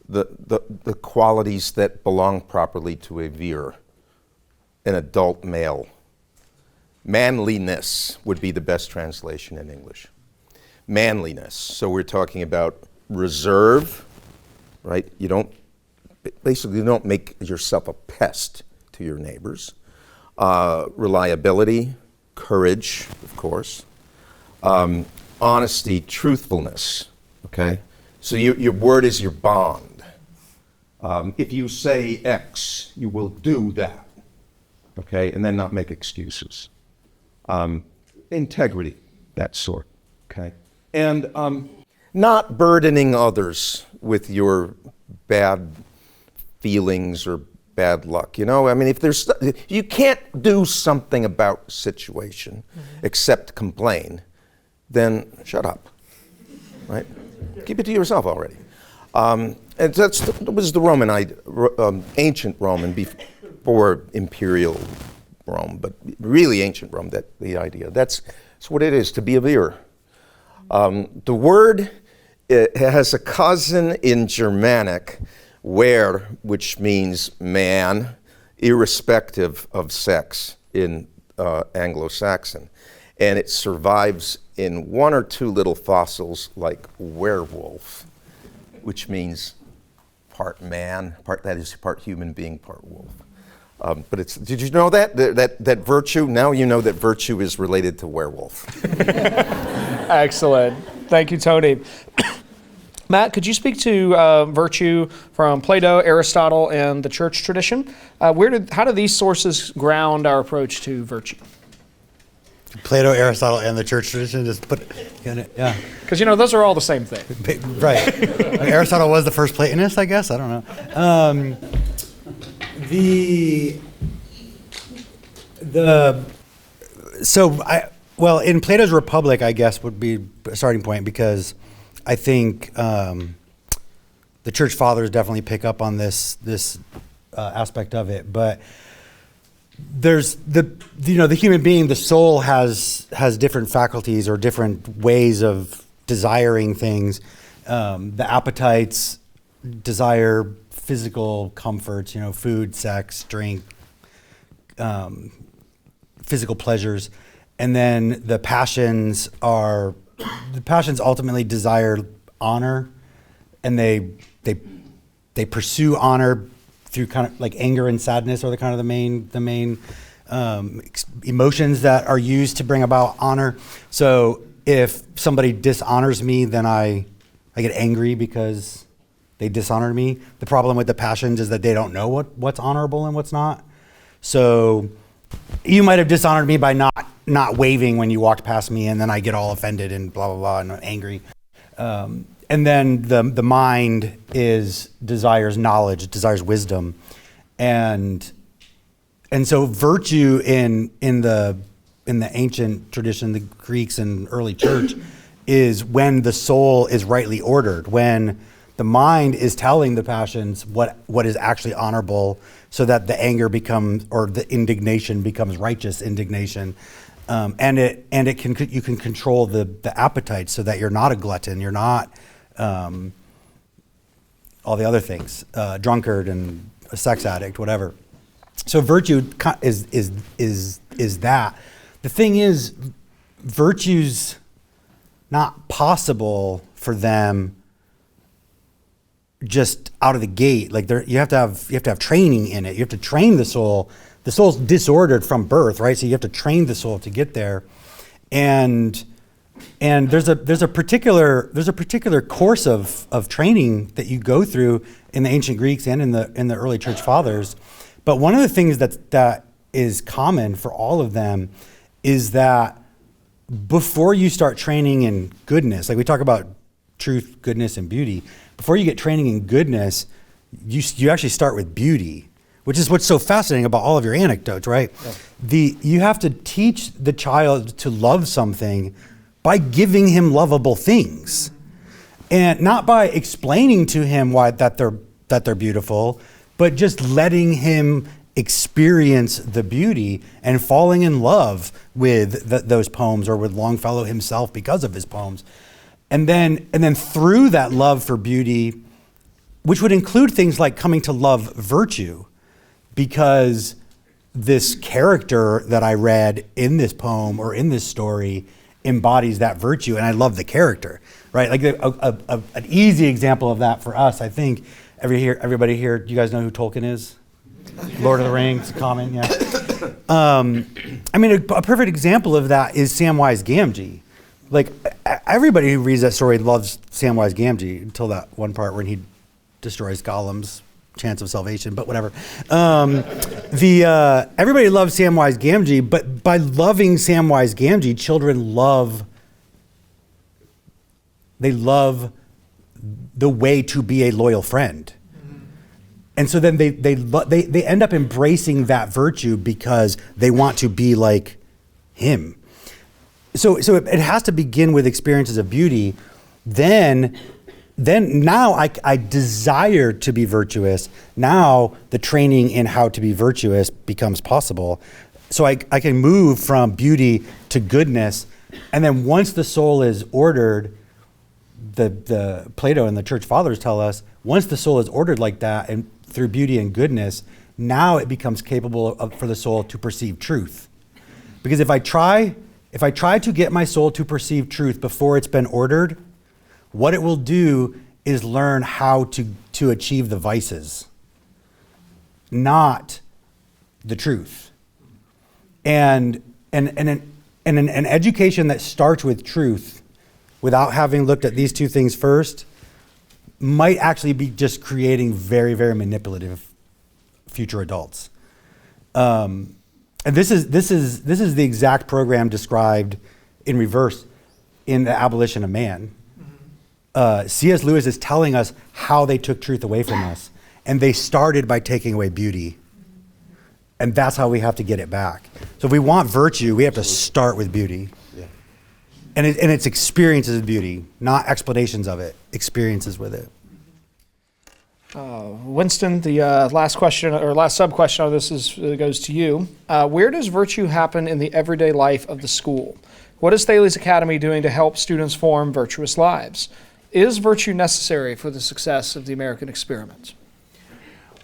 the qualities that belong properly to a vir, an adult male. Manliness would be the best translation in English. Manliness. So we're talking about reserve, right? You don't make yourself a pest to your neighbors. Reliability, courage, of course. Honesty, truthfulness, okay? So your word is your bond. If you say X, you will do that, okay? And then not make excuses. Integrity, that sort, okay? And not burdening others with your bad feelings or bad luck, you know? I mean, if you can't do something about a situation except complain, then shut up, right? Keep it to yourself already. And that was the Roman, ancient Roman before imperial Rome, but really ancient Rome, the idea. That's what it is, to be a vir. The word, it has a cousin in Germanic, where, which means man, irrespective of sex in Anglo-Saxon. and it survives in one or two little fossils like werewolf, which means part man, part human being, part wolf. But did you know that virtue, now you know that virtue is related to werewolf. Excellent. Thank you, Tony. Matt, could you speak to virtue from Plato, Aristotle, and the church tradition? How do these sources ground our approach to virtue? Plato, Aristotle, and the church tradition, just put in it, yeah. Because, those are all the same thing. Right. Aristotle was the first Platonist, I guess. I don't know. In Plato's Republic, I guess, would be a starting point, because I think the church fathers definitely pick up on this aspect of it. But there's the human being, the soul has different faculties or different ways of desiring things. The appetites desire physical comforts, food, sex, drink, physical pleasures. And then the passions ultimately desire honor, and they pursue honor through kind of like anger and sadness are the main emotions that are used to bring about honor. So if somebody dishonors me, then I get angry because they dishonored me. The problem with the passions is that they don't know what's honorable and what's not. So you might have dishonored me by not waving when you walked past me, and then I get all offended and blah, blah, blah, and angry. And then the mind desires knowledge, it desires wisdom. And so virtue in the ancient tradition, the Greeks and early church, is when the soul is rightly ordered, when the mind is telling the passions what is actually honorable, so that the anger becomes, or the indignation becomes righteous indignation. And you can control the appetite, so that you're not a glutton, you're not all the other things, drunkard and a sex addict, whatever. So virtue is that. The thing is, virtue's not possible for them just out of the gate. Like you have to have training in it. You have to train the soul. The soul's disordered from birth, right? So you have to train the soul to get there. And there's a particular course of training that you go through in the ancient Greeks and in the early church fathers. But one of the things that is common for all of them is that before you start training in goodness, like we talk about truth, goodness, and beauty, before you get training in goodness, you actually start with beauty, which is what's so fascinating about all of your anecdotes, right? Yeah. You have to teach the child to love something by giving him lovable things, and not by explaining to him why that they're beautiful, but just letting him experience the beauty and falling in love with those poems, or with Longfellow himself because of his poems. And then through that love for beauty, which would include things like coming to love virtue, because this character that I read in this poem or in this story embodies that virtue, and I love the character, right? Like an easy example of that for us, I think, everybody here, you guys know who Tolkien is? Lord of the Rings, common, yeah. A perfect example of that is Samwise Gamgee. Like, everybody who reads that story loves Samwise Gamgee until that one part when he destroys Gollum's chance of salvation, but whatever. Everybody loves Samwise Gamgee, but by loving Samwise Gamgee, children love the way to be a loyal friend. And so then they end up embracing that virtue because they want to be like him. So it has to begin with experiences of beauty. Then now I desire to be virtuous. Now the training in how to be virtuous becomes possible. So I can move from beauty to goodness. And then once the soul is ordered, the Plato and the church fathers tell us, once the soul is ordered like that and through beauty and goodness, now it becomes capable for the soul to perceive truth. Because if I try If I try to get my soul to perceive truth before it's been ordered, what it will do is learn how to achieve the vices, not the truth. And an education that starts with truth without having looked at these two things first might actually be just creating very, very manipulative future adults. And this is the exact program described in reverse in The Abolition of Man. C.S. Lewis is telling us how they took truth away from us, and they started by taking away beauty. And that's how we have to get it back. So if we want virtue, we have to start with beauty. Yeah. And it's experiences of beauty, not explanations of it, experiences with it. Winston, the last question or last sub-question of this goes to you. Where does virtue happen in the everyday life of the school? What is Thales Academy doing to help students form virtuous lives? Is virtue necessary for the success of the American experiment?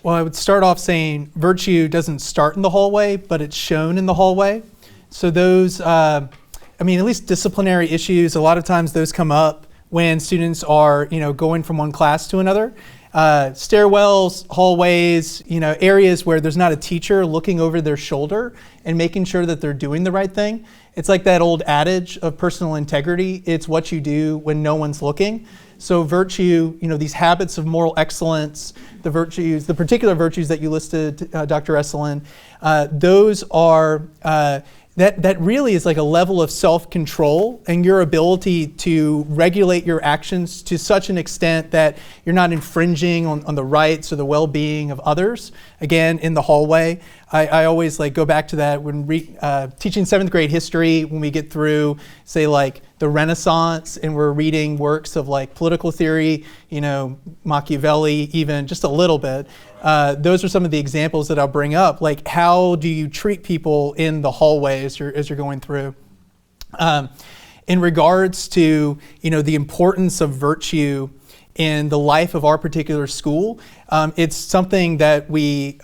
Well, I would start off saying virtue doesn't start in the hallway, but it's shown in the hallway. So those, at least disciplinary issues, a lot of times those come up when students are, going from one class to another. Stairwells, hallways, areas where there's not a teacher looking over their shoulder and making sure that they're doing the right thing. It's like that old adage of personal integrity. It's what you do when no one's looking. So virtue, these habits of moral excellence, the virtues, the particular virtues that you listed, Dr. Esolen, those are, that really is like a level of self-control and your ability to regulate your actions to such an extent that you're not infringing on the rights or the well-being of others. Again, in the hallway, I always go back to that when teaching 7th grade history, when we get through, say, the Renaissance, and we're reading works of political theory, Machiavelli, even just a little bit. Those are some of the examples that I'll bring up. How do you treat people in the hallway as you're going through? In regards to the importance of virtue in the life of our particular school, it's something that we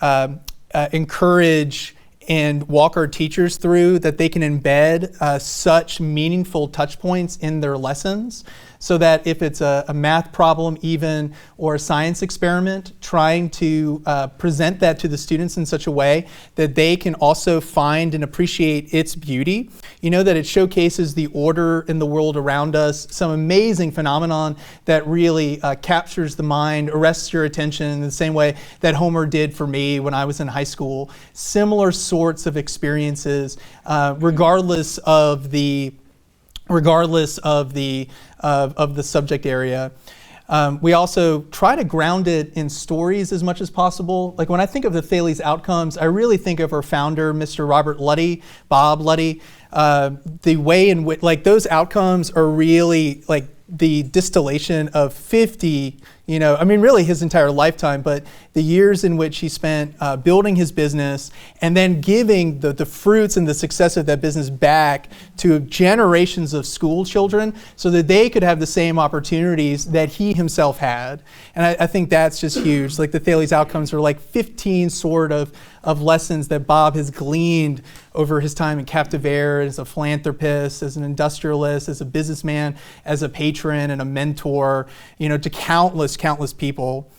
encourage and walk our teachers through, that they can embed such meaningful touch points in their lessons, so that if it's a math problem even, or a science experiment, trying to present that to the students in such a way that they can also find and appreciate its beauty. That it showcases the order in the world around us, some amazing phenomenon that really captures the mind, arrests your attention in the same way that Homer did for me when I was in high school. Similar sorts of experiences, regardless of the subject area. We also try to ground it in stories as much as possible. When I think of the Thales outcomes, I really think of our founder, Mr. Robert Luddy, Bob Luddy. The way in which, those outcomes are really the distillation of 50, really his entire lifetime, but the years in which he spent building his business and then giving the fruits and the success of that business back to generations of school children so that they could have the same opportunities that he himself had. And I think that's just huge. The Thales outcomes are 15 sort of lessons that Bob has gleaned over his time in Captive Air as a philanthropist, as an industrialist, as a businessman, as a patron and a mentor, to countless people.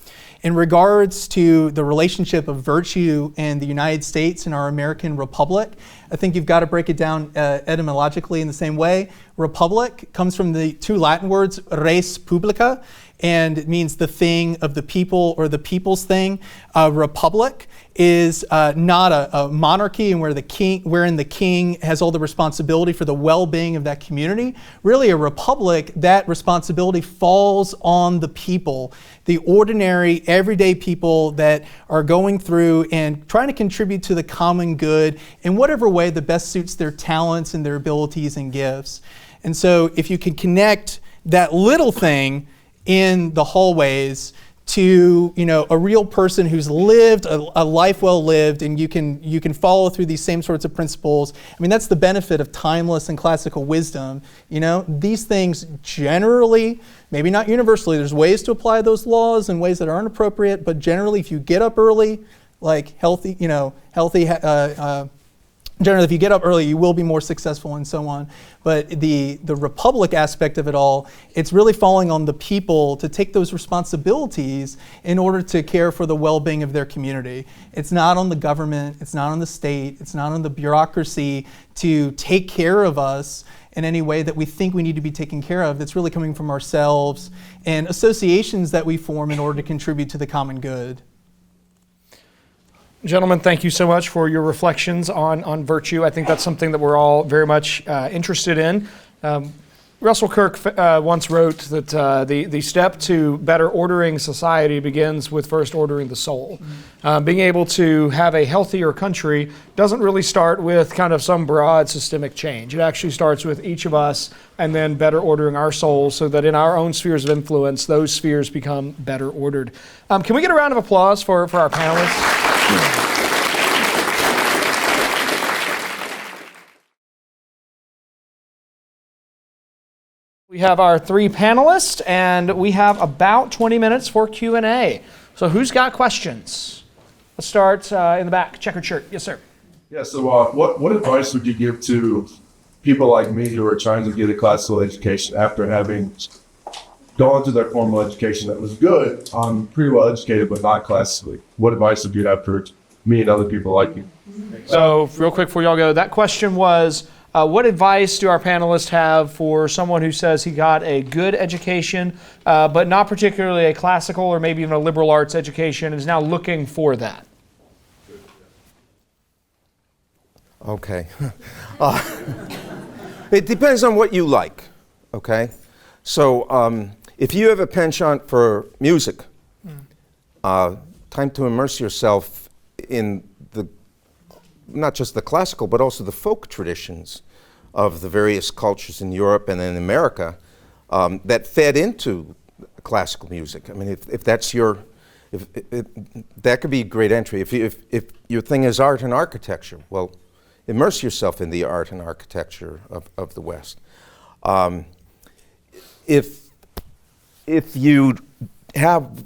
In regards to the relationship of virtue and the United States and our American Republic, I think you've got to break it down etymologically in the same way. Republic comes from the two Latin words, res publica, and it means the thing of the people or the people's thing. Republic is not a monarchy and wherein the king has all the responsibility for the well-being of that community. Really, a republic, that responsibility falls on the people, the ordinary, everyday people that are going through and trying to contribute to the common good in whatever way that best suits their talents and their abilities and gifts. And so if you can connect that little thing in the hallways to a real person who's lived a life well lived, and you can follow through these same sorts of principles. That's the benefit of timeless and classical wisdom. These things generally, maybe not universally, there's ways to apply those laws in ways that aren't appropriate, but generally if you get up early, healthy generally, if you get up early, you will be more successful and so on. But the republic aspect of it all, it's really falling on the people to take those responsibilities in order to care for the well-being of their community. It's not on the government, it's not on the state, it's not on the bureaucracy to take care of us in any way that we think we need to be taken care of. That's really coming from ourselves and associations that we form in order to contribute to the common good. Gentlemen, thank you so much for your reflections on virtue. I think that's something that we're all very much interested in. Russell Kirk once wrote that the step to better ordering society begins with first ordering the soul. Being able to have a healthier country doesn't really start with kind of some broad systemic change. It actually starts with each of us and then better ordering our souls so that in our own spheres of influence, those spheres become better ordered. Can we get a round of applause for our panelists? We have our three panelists, and we have about 20 minutes for Q&A. So who's got questions? Let's start in the back. Checkered shirt. Yes, sir. Yeah, so what advice would you give to people like me who are trying to get a classical education after having gone through their formal education that was good, pretty well educated, but not classically? What advice would you have for me and other people like you? So real quick before y'all go, that question was, what advice do our panelists have for someone who says he got a good education, but not particularly a classical or maybe even a liberal arts education, and is now looking for that? Okay. It depends on what you like, okay? So if you have a penchant for music, time to immerse yourself in not just the classical, but also the folk traditions of the various cultures in Europe and in America that fed into classical music. I mean, if that's that could be a great entry. If your thing is art and architecture, well, immerse yourself in the art and architecture of the West. If you have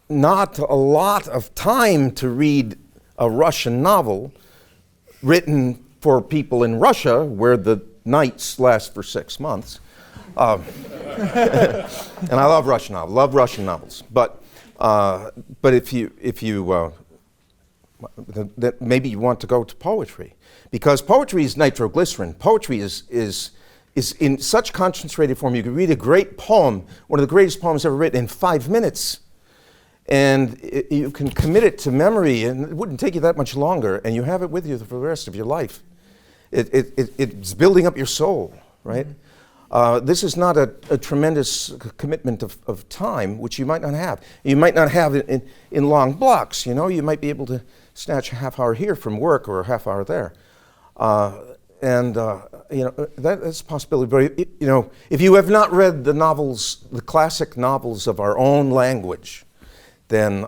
not a lot of time to read a Russian novel written for people in Russia, where the nights last for 6 months, and I love Russian novels, but if you maybe you want to go to poetry, because poetry is nitroglycerin. Poetry is in such concentrated form. You can read a great poem, one of the greatest poems ever written, in 5 minutes. And you can commit it to memory, and it wouldn't take you that much longer, and you have it with you for the rest of your life. It's building up your soul, right? This is not a tremendous commitment of time, which you might not have. You might not have it in long blocks, you know? You might be able to snatch a half hour here from work or a half hour there. You know, that's a possibility. But, you know, if you have not read the novels, the classic novels of our own language, then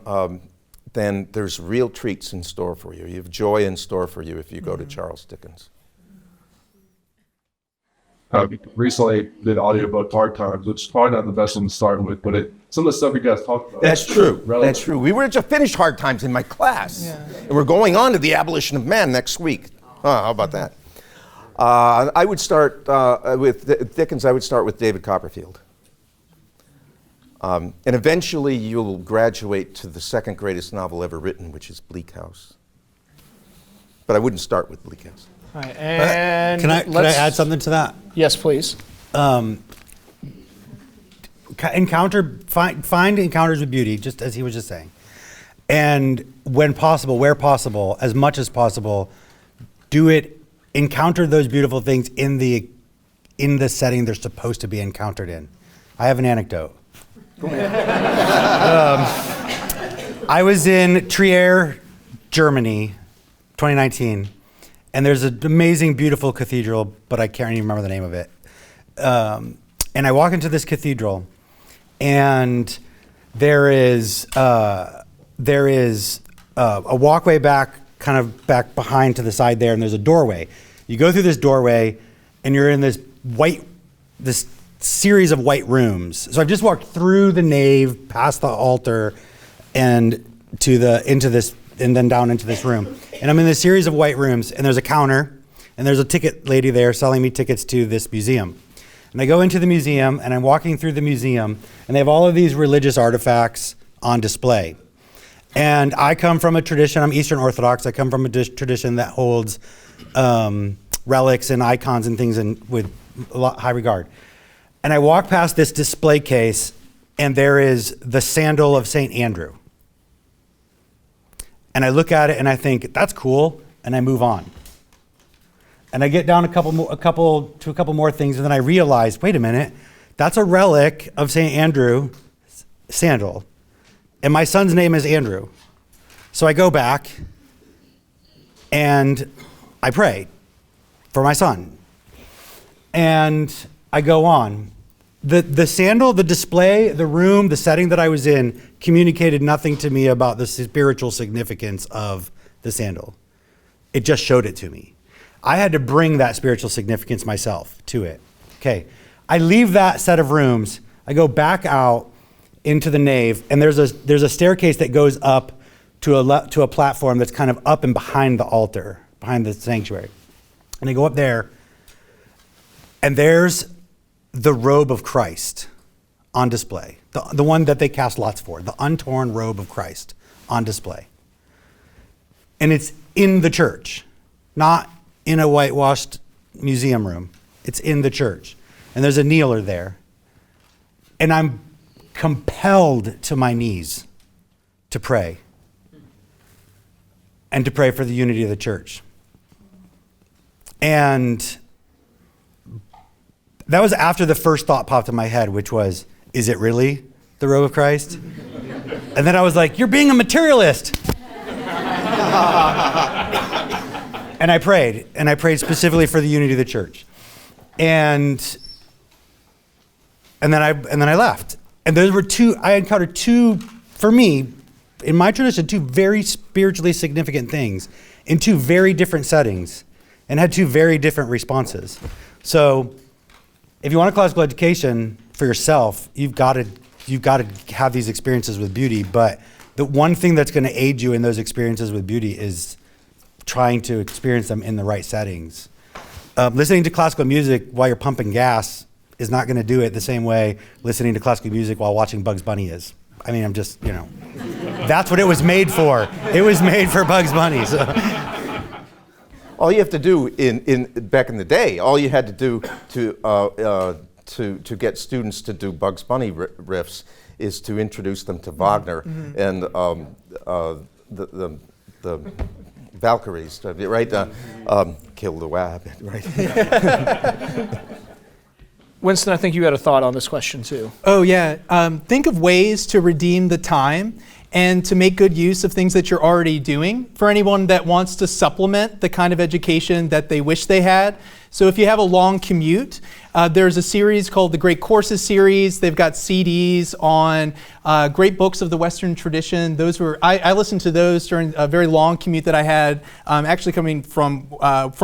there's real treats in store for you. You have joy in store for you if you go to Charles Dickens. Recently did an audiobook Hard Times, which is probably not the best one to start with, but some of the stuff you guys talked about. That's true. That's true. We were just finished Hard Times in my class, and we're going on to the abolition of man next week. How about that? I would start with Dickens. I would start with David Copperfield. And eventually you'll graduate to the second greatest novel ever written, which is Bleak House. But I wouldn't start with Bleak House. All right, and can I add something to that? Yes, please. Find encounters with beauty, just as he was just saying. And when possible, where possible, as much as possible, encounter those beautiful things in the setting they're supposed to be encountered in. I have an anecdote. I was in Trier, Germany, 2019, and there's an amazing, beautiful cathedral, but I can't even remember the name of it. And I walk into this cathedral, and there is a walkway back, kind of back behind to the side there, and there's a doorway. You go through this doorway, and you're in this series of white rooms. So I've just walked through the nave, past the altar, and into this, and then down into this room. And I'm in this series of white rooms, and there's a counter, and there's a ticket lady there selling me tickets to this museum. And I go into the museum, and I'm walking through the museum, and they have all of these religious artifacts on display. And I come from a tradition, I'm Eastern Orthodox, I come from a tradition that holds relics and icons and things with a lot high regard. And I walk past this display case, and there is the sandal of St. Andrew. And I look at it and I think, that's cool, and I move on. And I get down a couple more things, and then I realize, wait a minute, that's a relic of St. Andrew sandal. And my son's name is Andrew. So I go back and I pray for my son. And I go on. The sandal, the display, the room, the setting that I was in communicated nothing to me about the spiritual significance of the sandal. It just showed it to me. I had to bring that spiritual significance myself to it. Okay, I leave that set of rooms. I go back out into the nave, and there's a staircase that goes up to a platform that's kind of up and behind the altar, behind the sanctuary. And I go up there, and there's the robe of Christ on display, the one that they cast lots for, the untorn robe of Christ on display. And it's in the church, not in a whitewashed museum room. It's in the church. And there's a kneeler there. And I'm compelled to my knees to pray. And to pray for the unity of the church. And that was after the first thought popped in my head, which was, is it really the robe of Christ? And then I was like, you're being a materialist. And I prayed specifically for the unity of the church. And then I left. And those were I encountered two, for me, in my tradition, two very spiritually significant things in two very different settings and had two very different responses. So if you want a classical education for yourself, you've got to have these experiences with beauty, but the one thing that's going to aid you in those experiences with beauty is trying to experience them in the right settings. Listening to classical music while you're pumping gas is not going to do it the same way listening to classical music while watching Bugs Bunny is. I mean, I'm just, that's what it was made for. It was made for Bugs Bunny. So. All you have to do back in the day, all you had to do to get students to do Bugs Bunny riffs is to introduce them to Wagner and the Valkyries, right? Kill the rabbit, right? Winston, I think you had a thought on this question too. Oh yeah, think of ways to redeem the time and to make good use of things that you're already doing for anyone that wants to supplement the kind of education that they wish they had. So if you have a long commute, there's a series called the Great Courses series. They've got CDs on great books of the Western tradition. I listened to those during a very long commute that I had, actually coming from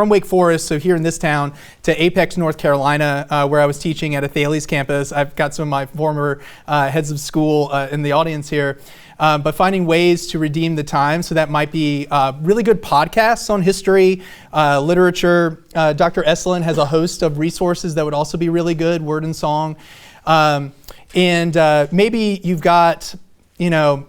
Wake Forest, so here in this town, to Apex, North Carolina, where I was teaching at a Thales campus. I've got some of my former heads of school in the audience here. But finding ways to redeem the time, so that might be really good podcasts on history, literature. Dr. Esolen has a host of resources that would also be really good, Word and Song. And maybe you've got,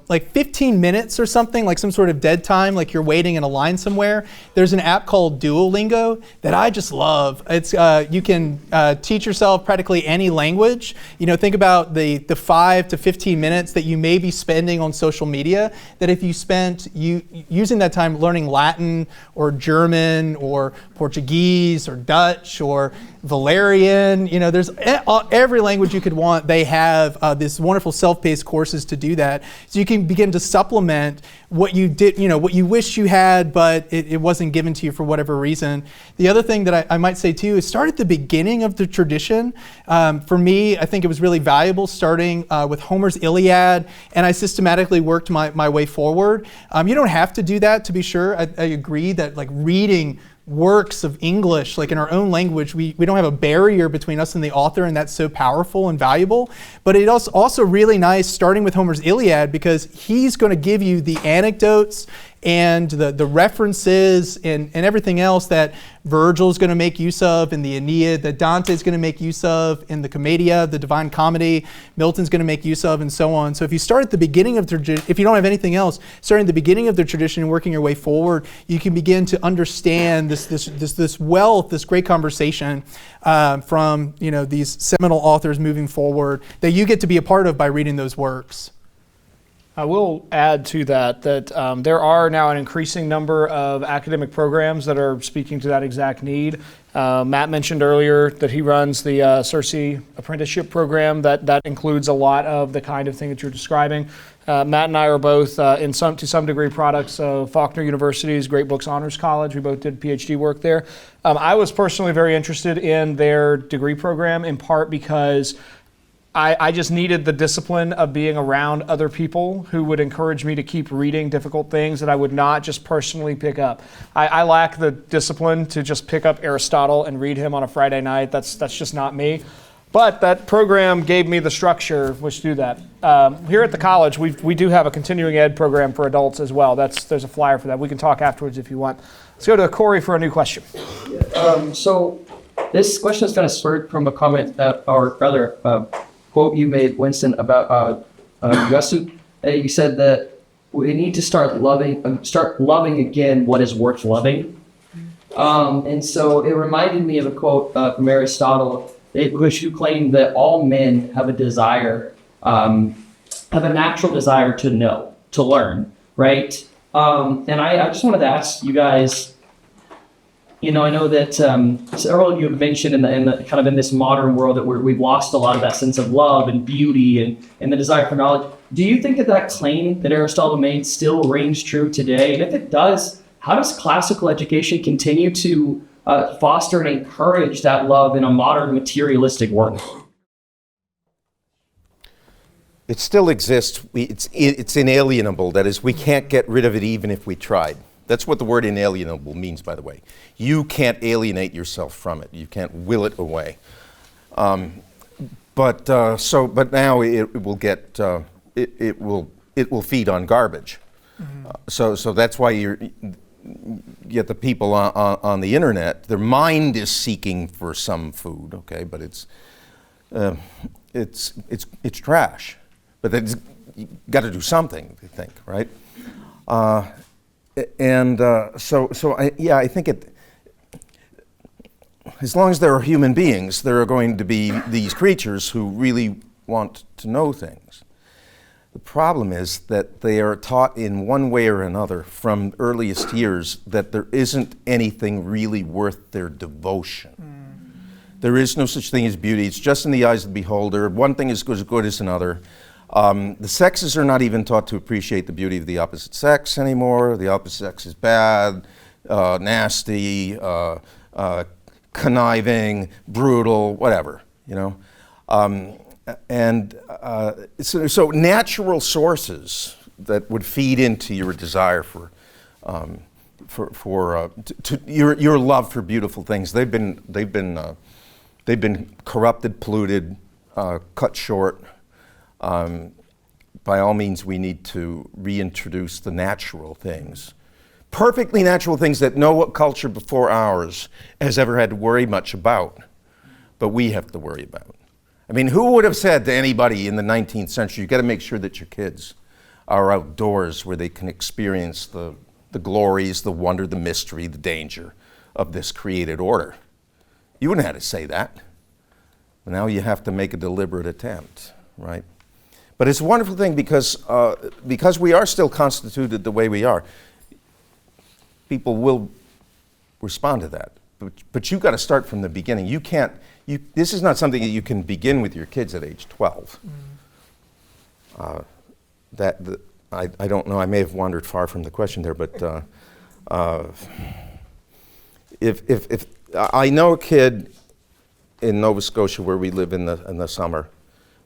like 15 minutes or something, like some sort of dead time, like you're waiting in a line somewhere. There's an app called Duolingo that I just love. It's you can teach yourself practically any language. Think about the 5 to 15 minutes that you may be spending on social media, that if you spent using that time learning Latin or German or Portuguese or Dutch or Valerian, there's every language you could want. They have this wonderful self-paced courses to do that. So you can begin to supplement what you did, what you wish you had, but it wasn't given to you for whatever reason. The other thing that I might say too is start at the beginning of the tradition. For me, I think it was really valuable starting with Homer's Iliad, and I systematically worked my way forward. You don't have to do that, to be sure. I agree that like reading works of English, like in our own language, we don't have a barrier between us and the author, and that's so powerful and valuable. But it's also really nice starting with Homer's Iliad, because he's going to give you the anecdotes and the references and everything else that Virgil's going to make use of in the Aeneid, that Dante's going to make use of in the Commedia, the Divine Comedy, Milton's going to make use of, and so on. So if you start at the beginning of if you don't have anything else, starting at the beginning of the tradition and working your way forward, you can begin to understand this wealth, this great conversation from these seminal authors moving forward that you get to be a part of by reading those works. I will add to that there are now an increasing number of academic programs that are speaking to that exact need. Matt mentioned earlier that he runs the CiRCE apprenticeship program that includes a lot of the kind of thing that you're describing. Matt and I are both to some degree products of Faulkner University's Great Books Honors College. We both did PhD work there. I was personally very interested in their degree program, in part because I just needed the discipline of being around other people who would encourage me to keep reading difficult things that I would not just personally pick up. I lack the discipline to just pick up Aristotle and read him on a Friday night. That's just not me. But that program gave me the structure which to do that. Here at the college, we do have a continuing ed program for adults as well. There's a flyer for that. We can talk afterwards if you want. Let's go to Corey for a new question. So this question is kind of spurred from a comment quote you made, Winston, about Yasu. You said that we need to start loving again what is worth loving. And so it reminded me of a quote from Aristotle, which you claimed that all men have a desire, have a natural desire to know, to learn, right? And I just wanted to ask you guys, I know that several of you have mentioned in the kind of in this modern world that we've lost a lot of that sense of love and beauty and the desire for knowledge. Do you think that claim that Aristotle made still rings true today? And if it does, how does classical education continue to foster and encourage that love in a modern materialistic world? It still exists. It's inalienable. That is, we can't get rid of it even if we tried. That's what the word inalienable means, by the way. You can't alienate yourself from it. You can't will it away. But now it will get it will feed on garbage. Mm-hmm. So that's why you get the people on the internet. Their mind is seeking for some food, okay, but it's trash. But you got to do something, I think, right? I think as long as there are human beings, there are going to be these creatures who really want to know things. The problem is that they are taught in one way or another from earliest years that there isn't anything really worth their devotion. There is no such thing as beauty. It's just in the eyes of the beholder. One thing is as good as another. The sexes are not even taught to appreciate the beauty of the opposite sex anymore. The opposite sex is bad, nasty, conniving, brutal, whatever, So natural sources that would feed into your desire for your love for beautiful things, they've been corrupted, polluted, cut short. By all means, we need to reintroduce the natural things. Perfectly natural things that no culture before ours has ever had to worry much about, but we have to worry about. I mean, who would have said to anybody in the 19th century, you've got to make sure that your kids are outdoors where they can experience the glories, the wonder, the mystery, the danger of this created order? You wouldn't have to say that. Now you have to make a deliberate attempt, right? But it's a wonderful thing because we are still constituted the way we are. People will respond to that. But you've got to start from the beginning. This is not something that you can begin with your kids at age 12. I don't know, I may have wandered far from the question there, but if I know a kid in Nova Scotia where we live in the summer,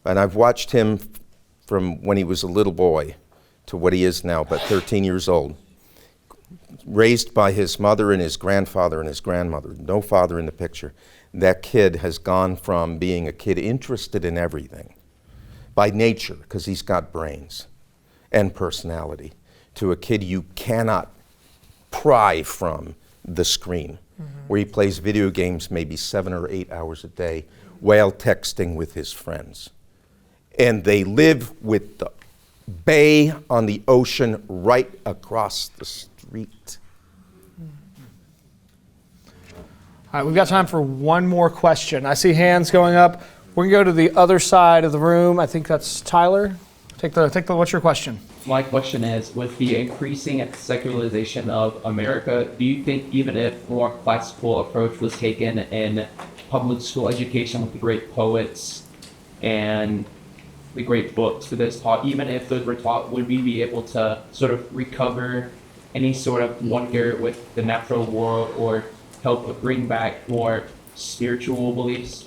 and I've watched him from when he was a little boy to what he is now, about 13 years old, raised by his mother and his grandfather and his grandmother, no father in the picture. That kid has gone from being a kid interested in everything by nature, because he's got brains and personality, to a kid you cannot pry from the screen, where he plays video games maybe 7 or 8 hours a day while texting with his friends. And they live with the bay on the ocean right across the street. All right, we've got time for one more question. I see hands going up. We're gonna go to the other side of the room. I think that's Tyler. What's your question? My question is, with the increasing secularization of America, do you think even if a more classical approach was taken in public school education with the great poets and the great books that is taught, even if those were taught, would we be able to sort of recover any sort of wonder with the natural world or help bring back more spiritual beliefs?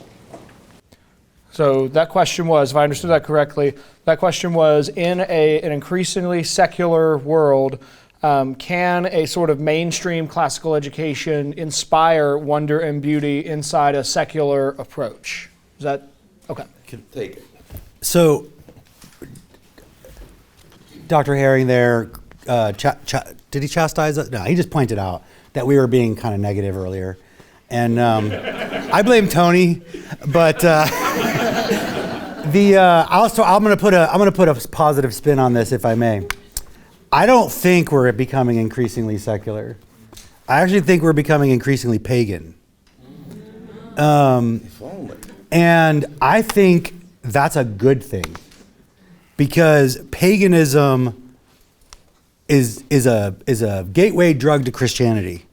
So that question was, if I understood that correctly, that question was, in an increasingly secular world, can a sort of mainstream classical education inspire wonder and beauty inside a secular approach? Is that, okay. Take it. So, Dr. Herring there, did he chastise us? No, he just pointed out that we were being kind of negative earlier. And I blame Tony, but I'm going to put a positive spin on this, if I may. I don't think we're becoming increasingly secular. I actually think we're becoming increasingly pagan. And I think that's a good thing, because paganism is a gateway drug to Christianity.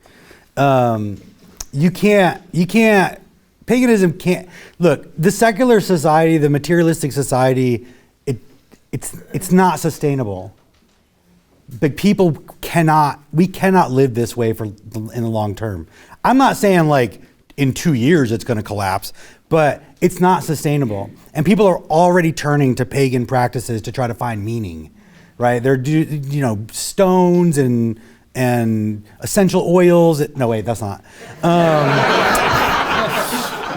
Paganism can't, look, the secular society, the materialistic society, it's not sustainable. But we cannot live this way in the long term. I'm not saying like in 2 years it's going to collapse, but it's not sustainable. And people are already turning to pagan practices to try to find meaning, right? They're, stones and essential oils. No, wait, that's not.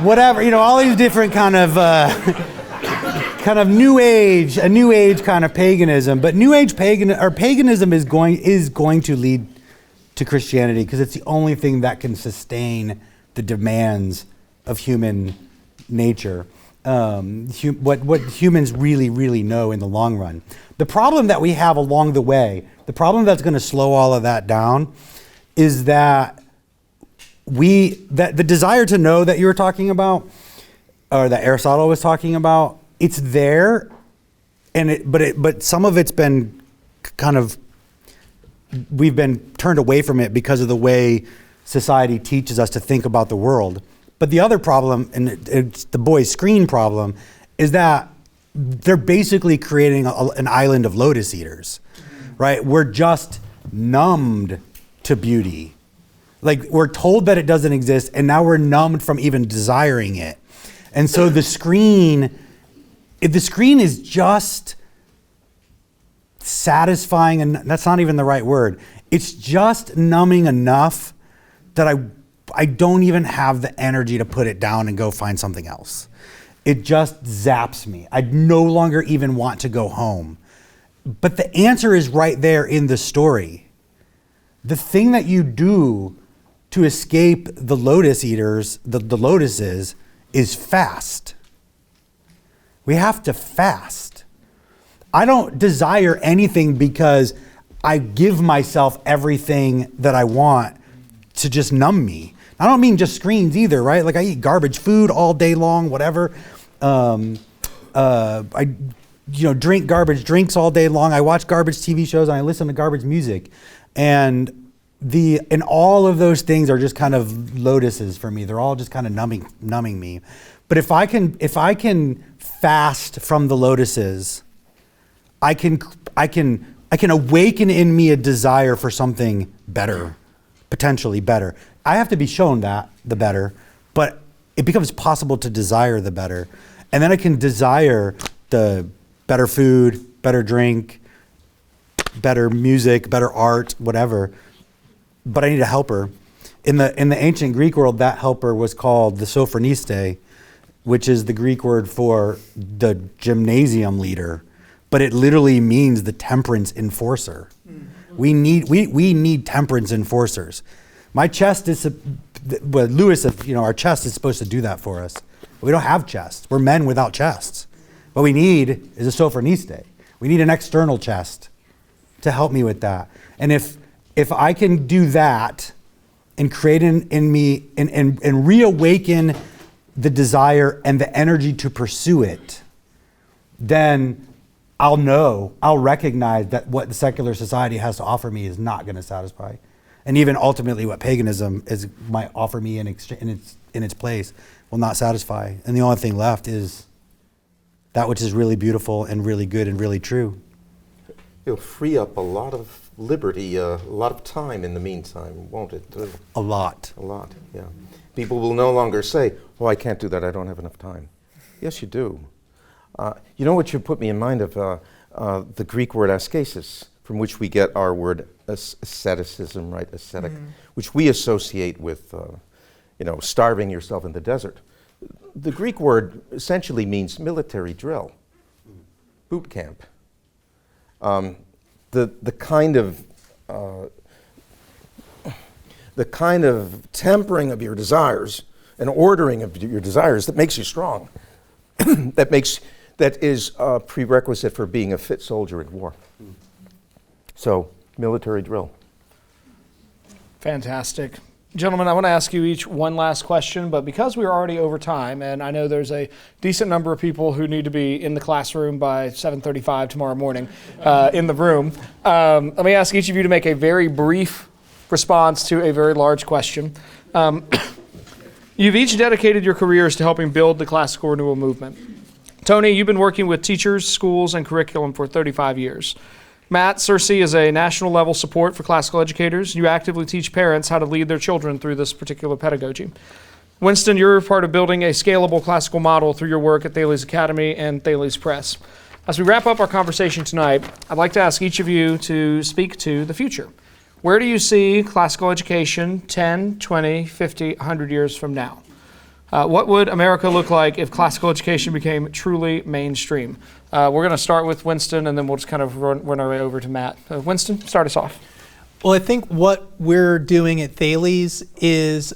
Whatever, all these different kind of a new age kind of paganism. But new age paganism is going to lead to Christianity, because it's the only thing that can sustain the demands of human nature. What humans really, really know in the long run. The problem that we have along the way, the problem that's going to slow all of that down, is that the desire to know that you were talking about, or that Aristotle was talking about, it's there, but some of it's been we've been turned away from it because of the way society teaches us to think about the world. But the other problem, and it's the boys' screen problem, is that they're basically creating an island of lotus eaters, right? We're just numbed to beauty. Like, we're told that it doesn't exist, and now we're numbed from even desiring it. And so if the screen is just satisfying, and that's not even the right word, it's just numbing enough that I don't even have the energy to put it down and go find something else. It just zaps me. I no longer even want to go home. But the answer is right there in the story. The thing that you do to escape the lotus eaters, the lotuses, is fast. We have to fast. I don't desire anything because I give myself everything that I want to just numb me. I don't mean just screens either, right? Like, I eat garbage food all day long, whatever. I drink garbage drinks all day long. I watch garbage TV shows and I listen to garbage music. And all of those things are just kind of lotuses for me. They're all just kind of numbing me. But if I can fast from the lotuses, I can awaken in me a desire for something better, potentially better. I have to be shown that the better, but it becomes possible to desire the better. And then I can desire the better food, better drink, better music, better art, whatever. But I need a helper. In the ancient Greek world, that helper was called the sophroniste, which is the Greek word for the gymnasium leader, but it literally means the temperance enforcer. We need temperance enforcers. My chest is, well, Lewis said, our chest is supposed to do that for us. We don't have chests. We're men without chests. What we need is a sophroniste. We need an external chest to help me with that. And if I can do that and create in me and reawaken the desire and the energy to pursue it, then I'll recognize that what the secular society has to offer me is not going to satisfy. And even ultimately what paganism might offer me in its place will not satisfy. And the only thing left is that which is really beautiful and really good and really true. It'll free up a lot of liberty, a lot of time in the meantime, won't it? A lot. A lot, yeah. People will no longer say, oh, I can't do that, I don't have enough time. Yes, you do. You know what you put me in mind of? The Greek word ascesis, from which we get our word asceticism, right? Ascetic, which we associate with, starving yourself in the desert. The Greek word essentially means military drill, boot camp. The kind of tempering of your desires and ordering of your desires that makes you strong, that is a prerequisite for being a fit soldier in war. So, military drill. Fantastic. Gentlemen, I want to ask you each one last question, but because we're already over time, and I know there's a decent number of people who need to be in the classroom by 7:35 tomorrow morning in the room, let me ask each of you to make a very brief response to a very large question. You've each dedicated your careers to helping build the classical renewal movement. Tony, you've been working with teachers, schools, and curriculum for 35 years. Matt, CiRCE is a national level support for classical educators. You actively teach parents how to lead their children through this particular pedagogy. Winston, you're part of building a scalable classical model through your work at Thales Academy and Thales Press. As we wrap up our conversation tonight, I'd like to ask each of you to speak to the future. Where do you see classical education 10, 20, 50, 100 years from now? What would America look like if classical education became truly mainstream? We're going to start with Winston, and then we'll just kind of run our way over to Matt. Winston, start us off. Well, I think what we're doing at Thales is,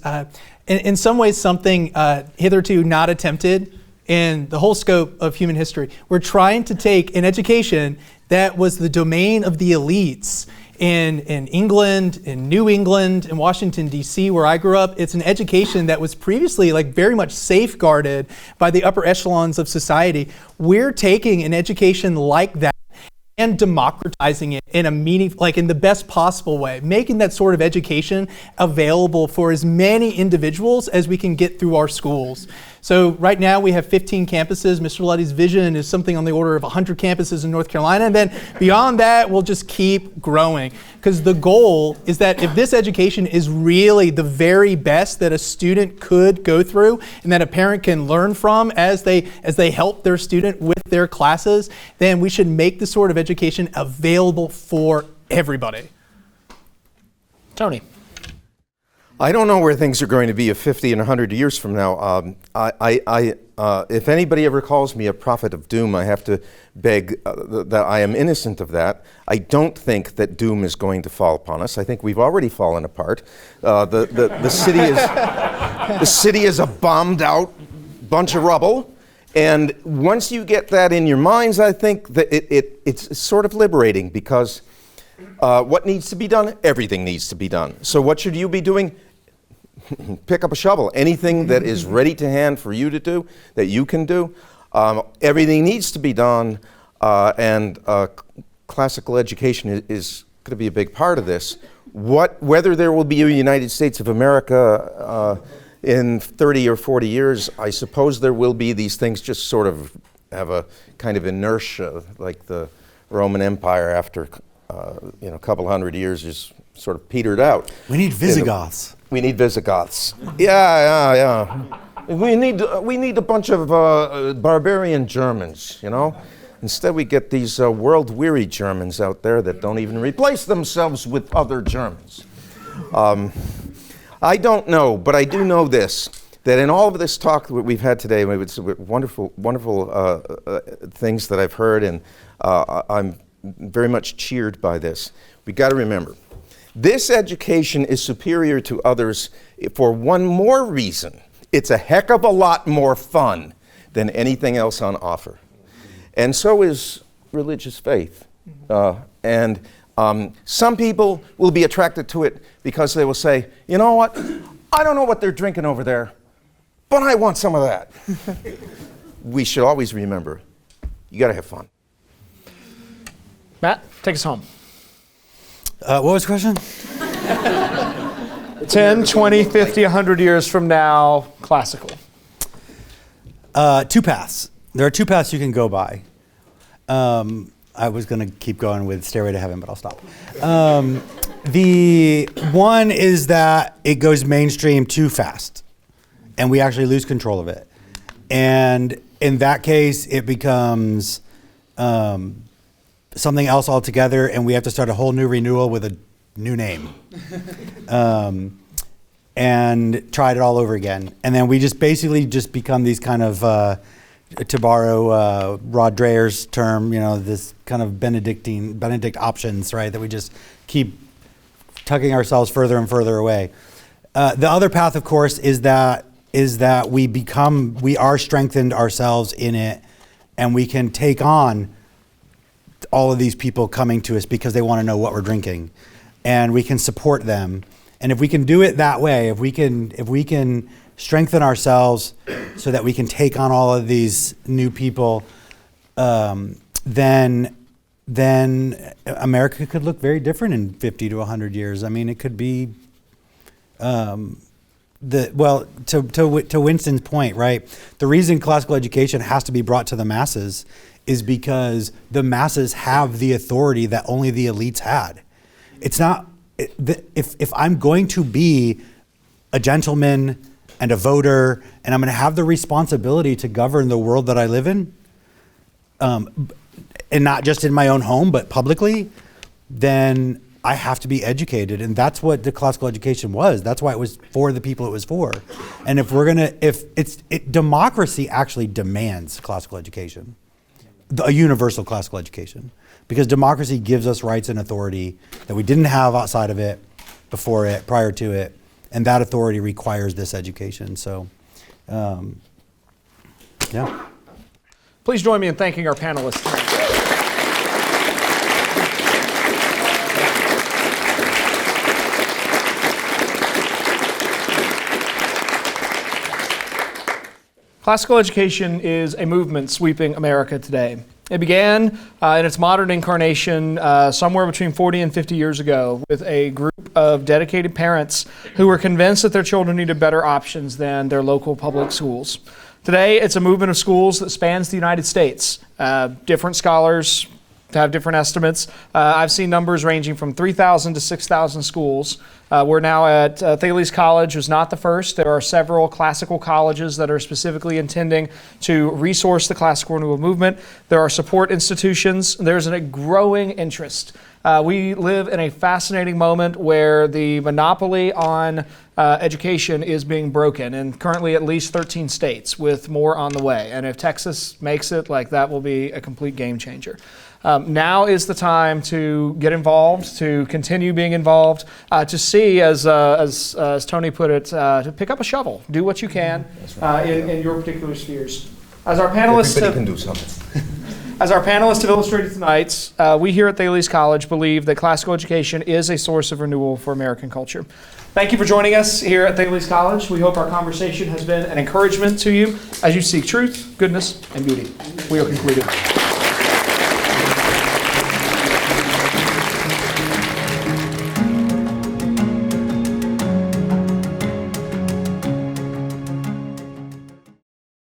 in some ways, something hitherto not attempted in the whole scope of human history. We're trying to take an education that was the domain of the elites in England, in New England, in Washington, D.C., where I grew up. It's an education that was previously very much safeguarded by the upper echelons of society. We're taking an education like that and democratizing it in a in the best possible way, making that sort of education available for as many individuals as we can get through our schools. So right now we have 15 campuses. Mr. Luddy's vision is something on the order of 100 campuses in North Carolina. And then beyond that, we'll just keep growing. Because the goal is that if this education is really the very best that a student could go through and that a parent can learn from as they help their student with their classes, then we should make this sort of education available for everybody. Tony. I don't know where things are going to be 50 and 100 years from now. If anybody ever calls me a prophet of doom, I have to beg that I am innocent of that. I don't think that doom is going to fall upon us. I think we've already fallen apart. The city is a bombed out bunch of rubble. And once you get that in your minds, I think that it's sort of liberating, because what needs to be done? Everything needs to be done. So what should you be doing? Pick up a shovel. Anything that is ready to hand for you to do, that you can do. Everything needs to be done, and classical education is going to be a big part of this. Whether there will be a United States of America in 30 or 40 years, I suppose there will be. These things just sort of have a kind of inertia, like the Roman Empire after a couple hundred years just sort of petered out. We need Visigoths. We need Visigoths. Yeah. We need a bunch of barbarian Germans, Instead we get these world-weary Germans out there that don't even replace themselves with other Germans. I don't know, but I do know this, that in all of this talk that we've had today, it's wonderful things that I've heard, and I'm very much cheered by this. We got to remember, this education is superior to others for one more reason. It's a heck of a lot more fun than anything else on offer. And so is religious faith. And some people will be attracted to it because they will say, you know what, I don't know what they're drinking over there, but I want some of that. We should always remember, you got to have fun. Matt, take us home. What was the question? 10, 20, 50, 100 years from now, classical. Two paths. There are two paths you can go by. I was going to keep going with Stairway to Heaven, but I'll stop. The one is that it goes mainstream too fast, and we actually lose control of it. And in that case, it becomes something else altogether, and we have to start a whole new renewal with a new name. And try it all over again. And then we just basically just become these kind of, to borrow Rod Dreher's term, this kind of Benedict options, right? That we just keep tucking ourselves further and further away. The other path, of course, is that we are strengthened ourselves in it, and we can take on all of these people coming to us because they want to know what we're drinking, and we can support them. And if we can do it that way, if we can strengthen ourselves so that we can take on all of these new people, then America could look very different in 50 to 100 years. I mean, it could be to Winston's point, right? The reason classical education has to be brought to the masses is because the masses have the authority that only the elites had. It's not, if I'm going to be a gentleman and a voter, and I'm going to have the responsibility to govern the world that I live in, and not just in my own home, but publicly, then I have to be educated. And that's what the classical education was. That's why it was for the people it was for. And democracy actually demands classical education, a universal classical education, because democracy gives us rights and authority that we didn't have outside of it, before it, prior to it, and that authority requires this education. So, yeah. Please join me in thanking our panelists tonight. Classical education is a movement sweeping America today. It began in its modern incarnation somewhere between 40 and 50 years ago with a group of dedicated parents who were convinced that their children needed better options than their local public schools. Today, it's a movement of schools that spans the United States. Different scholars have different estimates. I've seen numbers ranging from 3,000 to 6,000 schools. We're now at Thales College, who's not the first. There are several classical colleges that are specifically intending to resource the classical renewal movement. There are support institutions. There's a growing interest. We live in a fascinating moment where the monopoly on education is being broken, and currently at least 13 states, with more on the way. And if Texas makes it, that will be a complete game changer. Now is the time to get involved, to continue being involved, to see, as Tony put it, to pick up a shovel, do what you can in your particular spheres. As our panelists Everybody can do something. As our panelists have illustrated tonight, we here at Thales College believe that classical education is a source of renewal for American culture. Thank you for joining us here at Thales College. We hope our conversation has been an encouragement to you as you seek truth, goodness, and beauty. We are concluded.